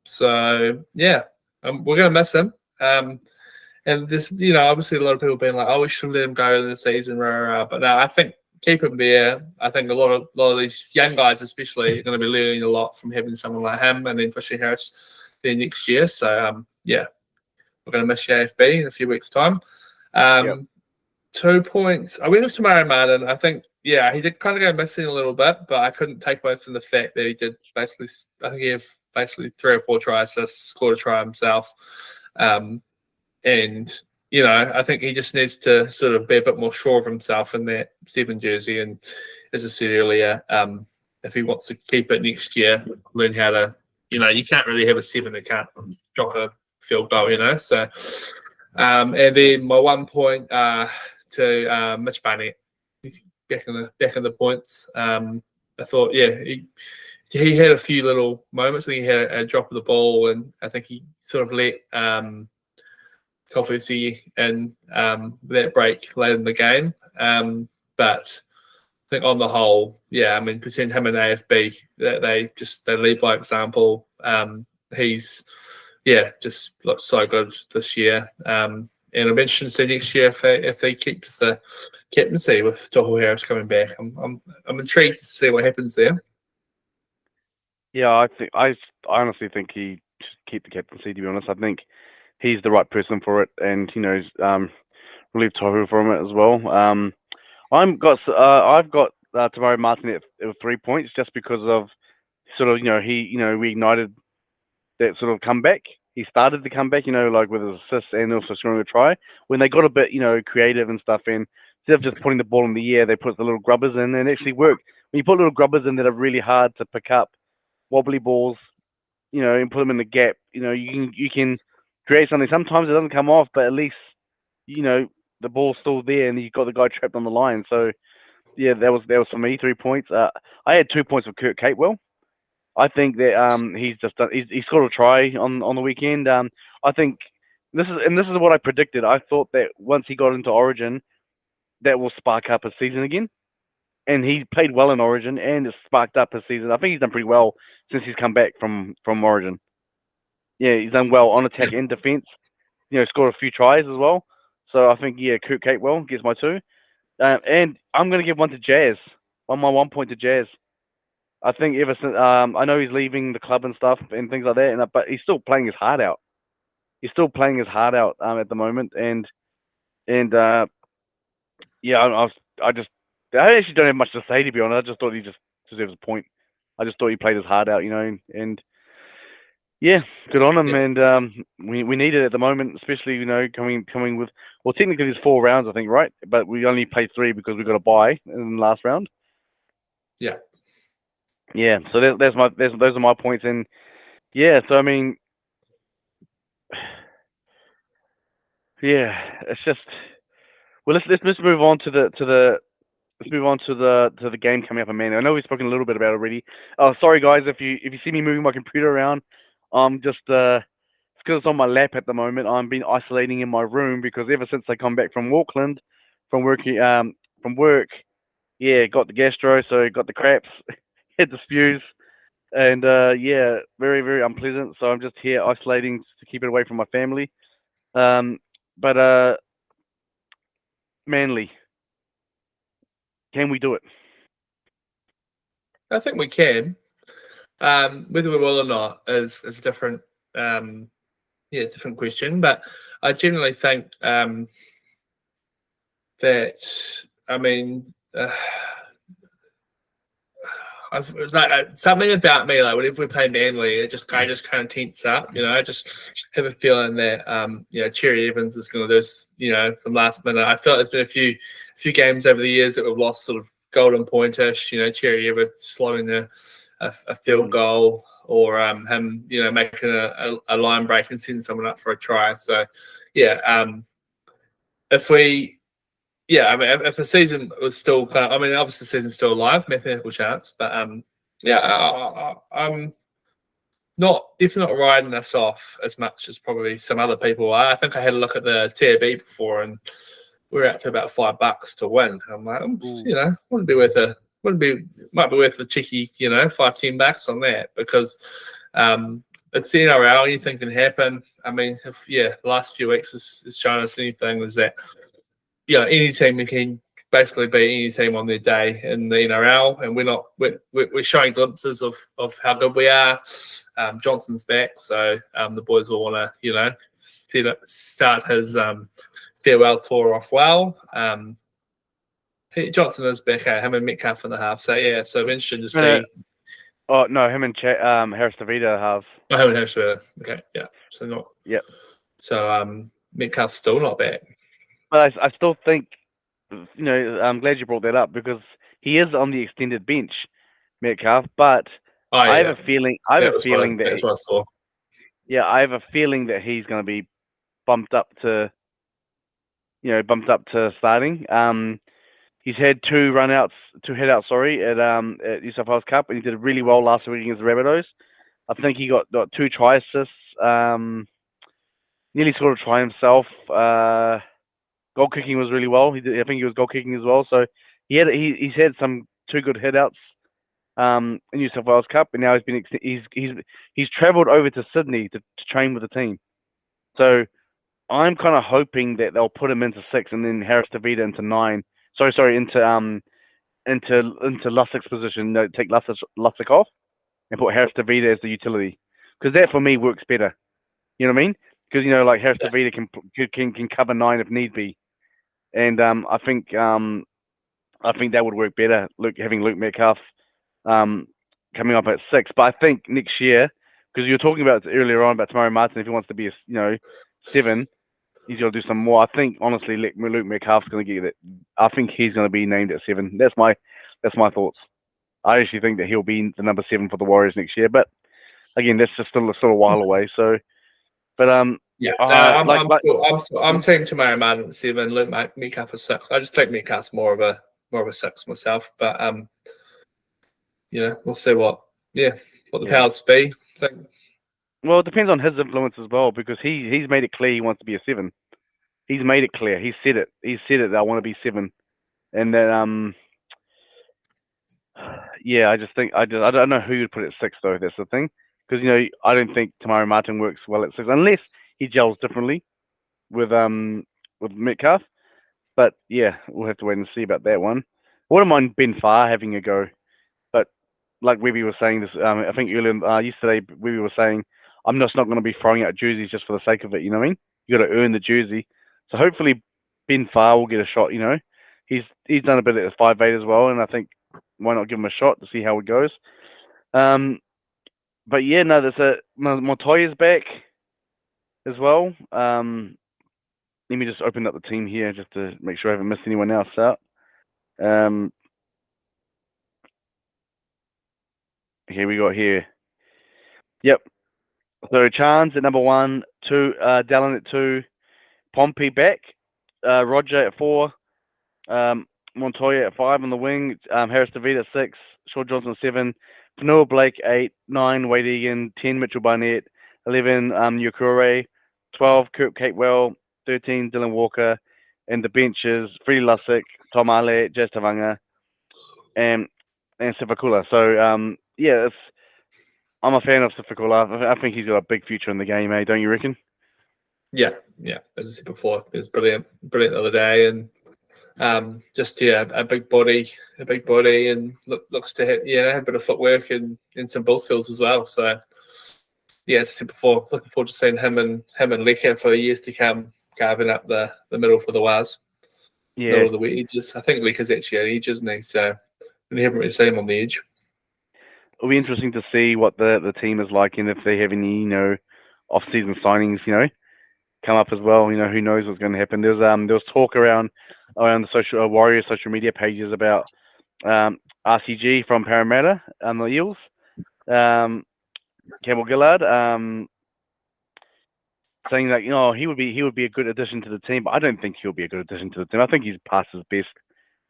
So yeah. We're going to miss him. And there's, obviously a lot of people being like, oh, we should let him go in the season. Rah, rah, rah. But no, I think keep him there. I think a lot of these young guys, especially, are going to be learning a lot from having someone like him and then Fisher Harris there next year. So, yeah, we're going to miss AFB in a few weeks' time. Yep. 2 points. I went with Tamari Martin. I think, yeah, he did kind of go missing a little bit, but I couldn't take away from the fact that he did basically, I think he had basically 3 or 4 try assists, scored a try himself. And, I think he just needs to sort of be a bit more sure of himself in that 7 jersey. And as I said earlier, if he wants to keep it next year, learn how to, you can't really have a 7 that can't drop a field goal, So, and then my 1 point, to Mitch Barnett, back in the points. I thought, yeah, he had a few little moments. I think he had a drop of the ball, and I think he sort of let Kofusi in that break late in the game. But I think on the whole, yeah, I mean, between him and AFB, that they lead by example. He's just looks so good this year. And I'm interested to see next year if he keeps the captaincy with Tohu Harris coming back. I'm intrigued to see what happens there. Yeah, I honestly think he should keep the captaincy. To be honest, I think he's the right person for it, and relieve Tohu from it as well. I've got Tamari Martin at 3 points just because of sort of he reignited that sort of comeback. He started the comeback, like with his assists and also scoring a try. When they got a bit, creative and stuff in, instead of just putting the ball in the air, they put the little grubbers in and it actually worked. When you put little grubbers in that are really hard to pick up, wobbly balls, and put them in the gap, you can create something. Sometimes it doesn't come off, but at least, the ball's still there and you've got the guy trapped on the line. So, yeah, that was for me 3 points. I had 2 points for Kurt Capewell. I think that he's just done, he's scored a try on the weekend. I think this is what I predicted. I thought that once he got into Origin, that will spark up his season again, and he played well in Origin, and it sparked up his season. I think he's done pretty well since he's come back from Origin. Yeah, he's done well on attack and defense. Scored a few tries as well. So I think Kurt Capewell gets my 2, and I'm going to give one to Jazz. My 1 point to Jazz. I think ever since I know he's leaving the club and stuff and things like that, but he's still playing his heart out. He's still playing his heart out at the moment, and yeah, I actually don't have much to say, to be honest. I just thought he just deserves a point. I just thought he played his heart out, and yeah, good on him. Yeah. And we need it at the moment, especially coming with, well, technically there's 4 rounds, I think, right? But we only played 3 because we got a bye in the last round. Yeah. Yeah, so those are my points, and yeah, so I mean, yeah, it's just, well, let's move on to the let's move on to the game coming up in Manly. I know we've spoken a little bit about it already. Oh, sorry guys, if you see me moving my computer around, I'm just it's because it's on my lap at the moment. I'm been isolating in my room because ever since I come back from Auckland, from work, yeah, got the gastro, so got the craps, had the spews, and yeah, very very unpleasant. So I'm just here isolating to keep it away from my family. But Manly. Can we do it? I think we can. Whether we will or not is a different different question. But I generally think that I mean. Something about me, like whenever we play Manly, I just kind of tense up. I just have a feeling that Cherry Evans is going to do this. From last minute. I feel like there's been a few games over the years that we've lost sort of golden pointish. Cherry Evans slowing a field goal, or him making a line break and sending someone up for a try. So if we. Yeah, I mean, if the season was still obviously the season's still alive, mathematical chance, but I'm definitely not riding this off as much as probably some other people are. I think I had a look at the TAB before, and we're up to about $5 to win. I'm like, might be worth the cheeky, $5-10 on that, because it's the NRL. Anything can happen. I mean, the last few weeks has shown us anything is that. Any team can basically beat any team on their day in the NRL, and we're showing glimpses of how good we are. Johnson's back, so the boys will want to start his farewell tour off well. Johnson is back, him and Metcalf in the half. So so I'm interested to see. Oh no, him and Harris Tavita have. Oh, him and Harris Tavita. Okay, yeah. So not. Yep. So Metcalf's still not back. But I still think, I'm glad you brought that up, because he is on the extended bench, Metcalf. But I have a feeling. That's what I saw. Yeah, I have a feeling that he's going to be bumped up to starting. He's had two headouts, at New South Wales Cup, and he did really well last week against the Rabbitohs. I think he got 2 try assists. Nearly scored a try himself. Goal kicking was really well. I think he was goal kicking as well. So he's had some 2 good headouts in New South Wales Cup, and now he's travelled over to Sydney to train with the team. So I'm kind of hoping that they'll put him into 6 and then Harris Tavita into 9. Into Lussick's position. Take Lussick off and put Harris Tavita as the utility, because that for me works better. You know what I mean? Because like Harris Tavita can cover 9 if need be, and I think that would work better. Having Luke Metcalf coming up at 6, but I think next year, because you were talking about earlier on about Tamari Martin, if he wants to be 7, he's got to do some more. I think honestly, Luke Metcalf's going to get it. I think he's going to be named at 7. That's my thoughts. I actually think that he'll be the number 7 for the Warriors next year, but again, that's just still a while away. So, but I'm team Tamari Martin at 7, Luke Metcalf at 6. I just think Metcalf's more of a 6 myself, but we'll see what the powers be. Well, it depends on his influence as well, because he's made it clear he wants to be a 7. He's made it clear. He said it. That I want to be 7, and that I just think I don't know who you'd put at 6 though. That's the thing, because I don't think Tamari Martin works well at 6 unless he gels differently with Metcalf. But yeah, we'll have to wait and see about that one. I wouldn't mind Ben Farr having a go, but like Webby was saying this, I think earlier yesterday, Webby was saying, I'm just not going to be throwing out jerseys just for the sake of it. You know what I mean? You got to earn the jersey. So hopefully Ben Farr will get a shot. He's done a bit at 5'8" as well, and I think why not give him a shot to see how it goes. But yeah, no, there's Montoya's back as well. Let me just open up the team here just to make sure I haven't missed anyone else out. Here we got here. Yep. So Chance at number 1, 2, Dallin at 2, Pompey back, Roger at 4, Montoya at 5 on the wing, Harris Tavita at 6, Shaw Johnson at 7, Fanua Blake 8, 9, Wade Egan, 10, Mitchell Barnett, 11, Ukure, 12, Kirk Capewell, 13, Dylan Walker, and the benches, Freddie Lussick, Tom Ale, Jazz Tavanga, and Sifakula. So I'm a fan of Sifakula. I think he's got a big future in the game, don't you reckon? Yeah. As I said before, it was brilliant the other day, and Just a big body, and looks to have a bit of footwork and some ball skills as well. So yeah, as I said before, looking forward to seeing him and Leka for years to come, carving up the middle for the Waz. Yeah, Middle of the edges. I think Leka's actually an edge, isn't he? So we haven't really seen him on the edge. it'll be interesting to see what the team is like and if they have any off-season signings come up as well. Who knows what's going to happen. There was talk around the social Warrior social media pages about RCG from Parramatta and the Eels, Campbell Gillard, saying that he would be a good addition to the team, but I don't think he'll be a good addition to the team. I think he's past his best,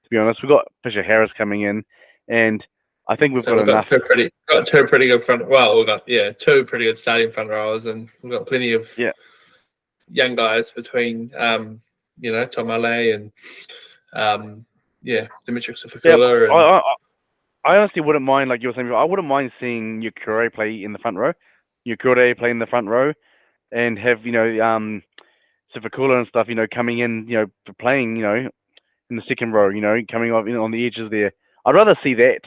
to be honest. We've got Fisher Harris coming in, and I think we've got enough. Two pretty good front. Well, we've got two pretty good starting front rowers, and we've got plenty of young guys between Tom Alley and Dimitri Sifakula. Yeah, I honestly wouldn't mind, like you were saying before, I wouldn't mind seeing Yukure play in the front row. Yukure play in the front row, and have Sifakula and stuff coming in playing in the second row, coming off on the edges there. I'd rather see that.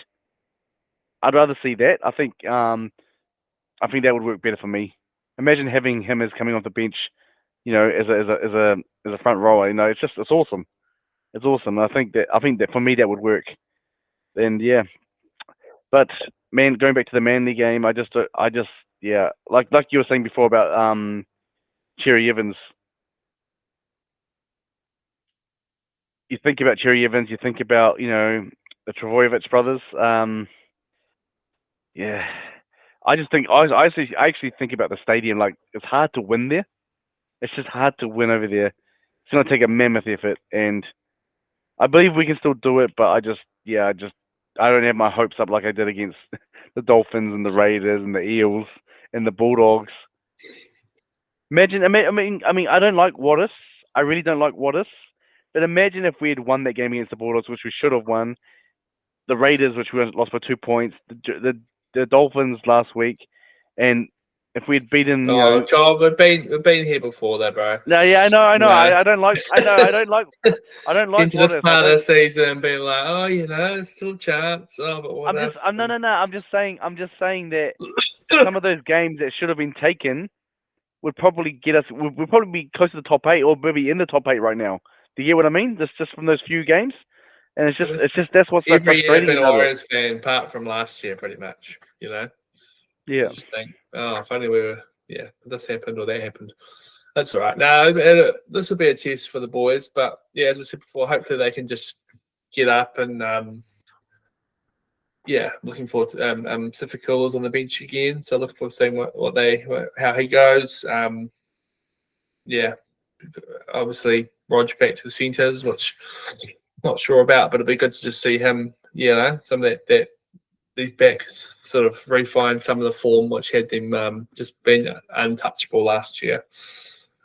I think that would work better for me. Imagine having him as coming off the bench, as a front rower. It's awesome. It's awesome. I think that for me that would work. And yeah, but man, going back to the Manly game, like you were saying before about Cherry Evans. You think about Cherry Evans, you think about the Travojevic brothers. Yeah, I just think I actually think about the stadium. Like, it's hard to win there. It's just hard to win over there. It's gonna take a mammoth effort, and I believe we can still do it. But I don't have my hopes up like I did against the Dolphins and the Raiders and the Eels and the Bulldogs. Imagine, I mean, I don't like Wattis. I really don't like Wattis. But imagine if we had won that game against the Bulldogs, which we should have won. The Raiders, which we lost by 2 points. The Dolphins last week, and if we had beaten, John, we've been here before, though, bro. No, yeah, I know. I don't like. I don't like. Into this part of the season, being like, there's still a chance. But what No. I'm just saying that some of those games that should have been taken would probably get us. We'd probably be close to the top 8, or maybe in the top 8 right now. Do you get what I mean? Just from those few games, and it's just that's what's so frustrating. Every year, been a Warriors fan, apart from last year, pretty much. Yeah. I just think, if only we were. Yeah, this happened or that happened. That's all right. Now, this will be a test for the boys, but yeah, as I said before, hopefully they can just get up and looking forward to Sifakula's on the bench again. So looking forward to seeing how he goes. Obviously Rog back to the centres, which I'm not sure about, but it'd be good to just see him. Some of that these backs sort of refine some of the form which had them just been untouchable last year.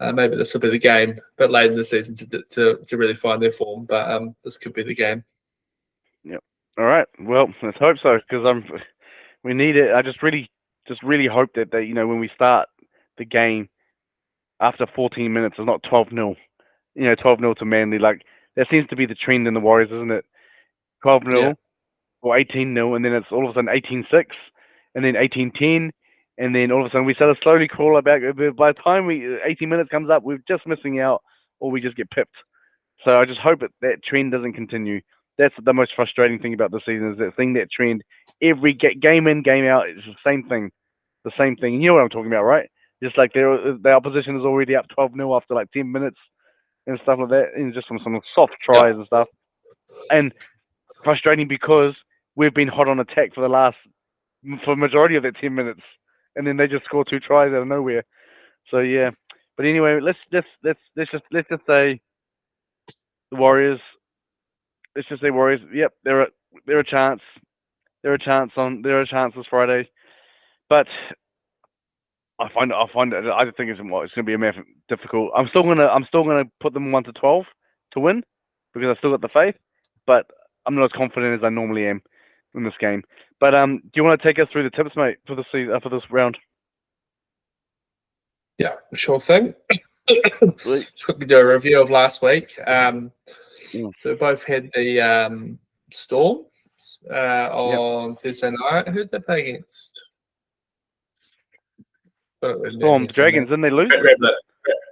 Maybe this will be the game a bit late in the season to really find their form, but this could be the game. Yep. All right. Well, let's hope so, because we need it. I just really hope that they, when we start the game after 14 minutes, it's not 12-0. 12-0 to Manly. Like, that seems to be the trend in the Warriors, isn't it? 12-0 or 18-0, and then it's all of a sudden 18-6, and then 18-10, and then all of a sudden we start to slowly crawl back. By the time 18 minutes comes up, we're just missing out, or we just get pipped. So I just hope that trend doesn't continue. That's the most frustrating thing about the season, is that trend. Every game in, game out, it's the same thing. The same thing. You know what I'm talking about, right? Just like the opposition is already up 12-0 after like 10 minutes and stuff like that, and just some soft tries and stuff. And frustrating because we've been hot on attack for the majority of that 10 minutes, and then they just score 2 tries out of nowhere. So yeah. But anyway, let's just say the Warriors. Let's just say Warriors. Yep, they're a chance. They're a chance this Friday. But I find it. I think it's going to be difficult. I'm still gonna put them 1-12 to win, because I've still got the faith. But I'm not as confident as I normally am in this game. But do you want to take us through the tips, mate, for this round? Yeah, sure thing. Quickly do a review of last week. So we both had the Storm on Thursday night. Who did they play against? Storm Dragons, didn't they lose?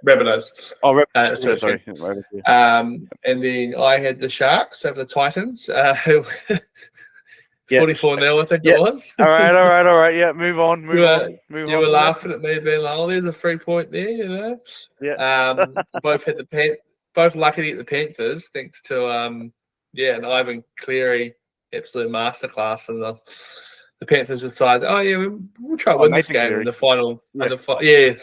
Rabbitohs. Oh, Yeah, sorry. Rabbitohs, yeah. And then I had the Sharks over the Titans, who 44-0, I think it was. All right. Yeah, move on. You were laughing at me, being like, "Oh, there's a 3 point there," you know. Yeah. Both had both lucky to get the Panthers, thanks to an Ivan Cleary absolute masterclass, and the Panthers decided, "Oh yeah, we'll try to win this game in the final." Nathan Cleary.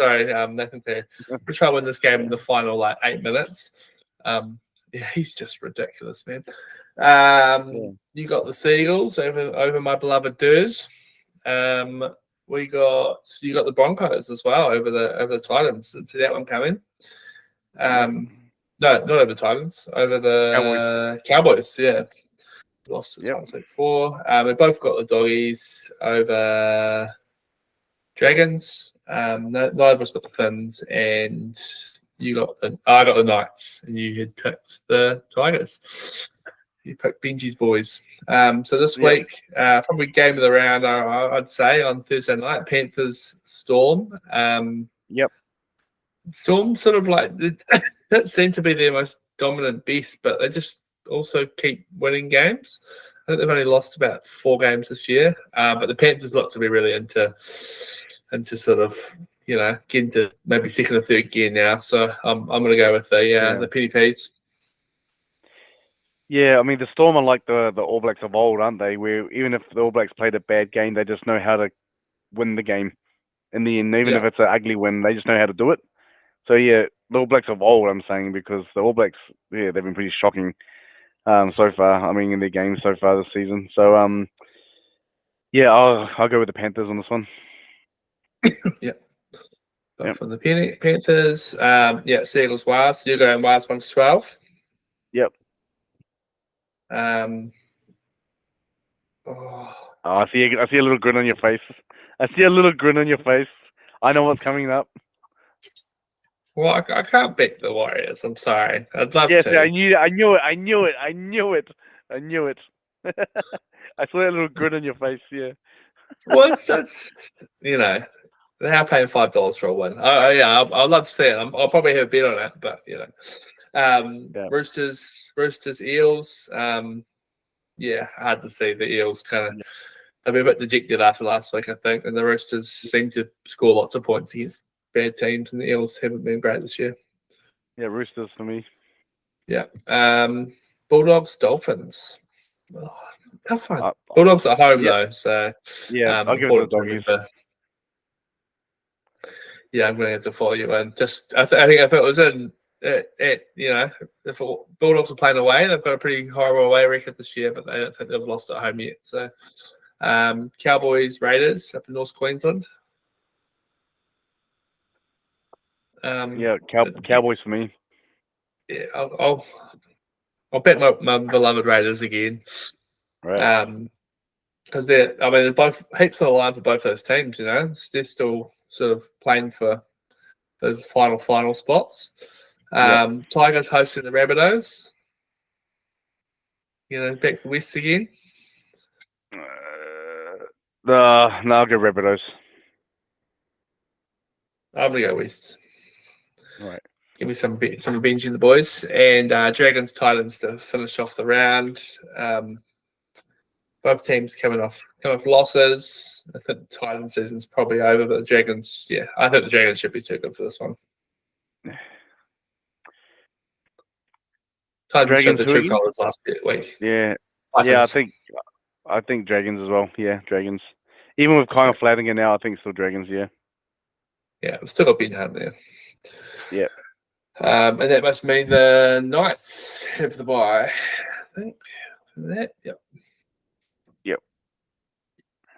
We'll try to win this game in the final 8 minutes. He's just ridiculous, man. You got the Seagulls over my beloved Durs. You got the Broncos as well over the Titans. See that one coming? No, not over the Titans. Over the Cowboys. Yeah, lost to the Titans week 4. We both got the Doggies over Dragons. Neither of us got the Finns, and I got the Knights, and you had picked the Tigers. You picked Benji's boys. So this week, probably game of the round, I'd say, on Thursday night, Panthers Storm. Storm sort of that seemed to be their most dominant beast, but they just also keep winning games. I think they've only lost about 4 games this year, but the Panthers look to be really into sort of, get into maybe second or third gear now. So I'm going to go with the PDPs. Yeah, I mean, the Storm are like the All Blacks of old, aren't they? Where even if the All Blacks played a bad game, they just know how to win the game in the end. Even if it's an ugly win, they just know how to do it. So, yeah, the All Blacks of old, I'm saying, because the All Blacks, they've been pretty shocking so far. I mean, in their games so far this season. So, I'll go with the Panthers on this one. From the Panthers. Seagulls Wives. You're going Wives 1-12. Yep. I see a little grin on your face. I know what's coming up. Well, I can't bet the Warriors. I'm sorry. I'd love to. Yes, I knew it. I saw that little grin on your face. Yeah. Well, that's they're now paying $5 for a win. I'd love to see it. I'll probably have a bet on it, but Roosters, Eels. Hard to see the Eels kind of. They'll be a bit dejected after last week, I think, and the Roosters seem to score lots of points against bad teams, and the Eels haven't been great this year. Yeah, Roosters for me. Yeah. Bulldogs, Dolphins. Oh, tough one. Bulldogs at home though, so I'll give it to the Doggies. I'm going to have to follow you in. I think if it was in, if Bulldogs were playing away, they've got a pretty horrible away record this year, but I don't think they've lost at home yet. So, Cowboys, Raiders up in North Queensland. Cowboys for me. Yeah, I'll bet my beloved Raiders again. Right. Because they're both heaps on the line for both those teams. They're still sort of playing for those final spots. Tigers hosting the Rabbitohs. Back to West again. No, I'll go Rabbitohs. I'm gonna go West. All right. Give me some bench in the boys, and Dragons Titans to finish off the round. Both teams coming off losses. I think the Titans season's probably over, but the Dragons, I think the Dragons should be too good for this one. Titans showed the true colours last week. Yeah, Titans. I think Dragons as well. Yeah, Dragons. Even with Kyle Flanagan now, I think still Dragons. Yeah. Yeah, we've still got Ben Hunt there. Yeah. And that must mean the Knights have the bye. I think that. Yep.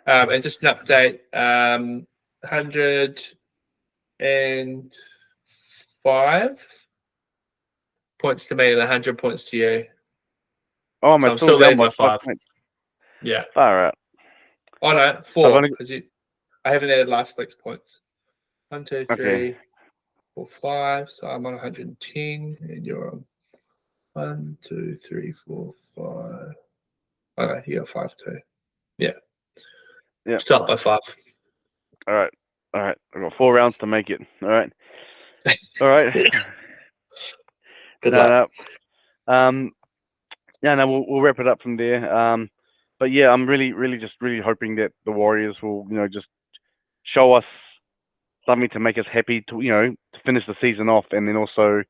And just an update, 105 points to me and 100 points to you. Oh, I'm still down by 5 points. Yeah. All right. Oh, no, 4. I haven't added last week's points. 1, 2, 3, 4, 5. So I'm on 110 and you're on 1, 2, 3, 4, 5. Oh, no, you got 5-2. Yeah. Yeah. Start by 5. All right. I've got 4 rounds to make it. All right. All right. Good luck. No. We'll wrap it up from there. But yeah, I'm really hoping that the Warriors will, just show us something to make us happy to finish the season off, and then also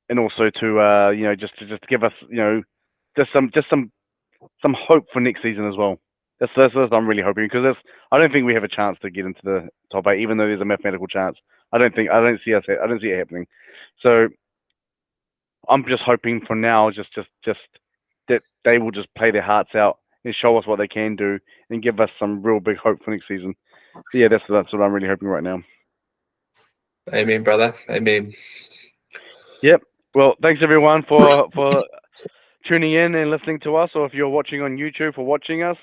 to just give us just some hope for next season as well. That's what I'm really hoping, because I don't think we have a chance to get into the top 8, even though there's a mathematical chance. I don't see it happening. So I'm just hoping for now, just that they will just play their hearts out and show us what they can do and give us some real big hope for next season. So yeah, that's what I'm really hoping right now. Amen, brother. Amen. Yep. Well, thanks everyone for tuning in and listening to us, or if you're watching on YouTube, for watching us.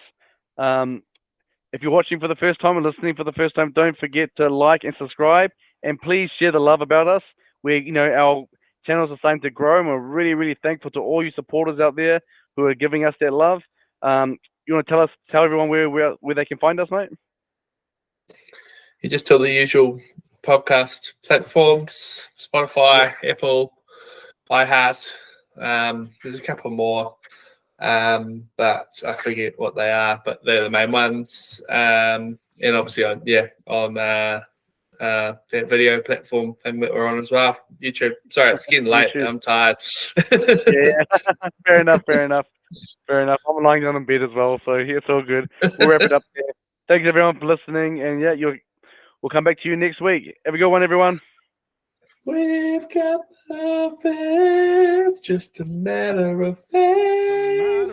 If you're watching for the first time and listening for the first time, don't forget to like and subscribe, and please share the love about us. Our channels are starting to grow, and we're really thankful to all you supporters out there who are giving us that love. You want to tell everyone where they can find us, mate? You just tell the usual podcast platforms: Spotify, Apple, iHeart. There's a couple more, but I forget what they are. But they're the main ones. And obviously on that video platform thing that we're on as well. YouTube. Sorry, it's getting late. I'm tired. Yeah, fair enough. I'm lying down in bed as well, so it's all good. We'll wrap it up there. Thanks everyone for listening, and yeah, we'll come back to you next week. Have a good one, everyone. We've got love, it's just a matter of faith.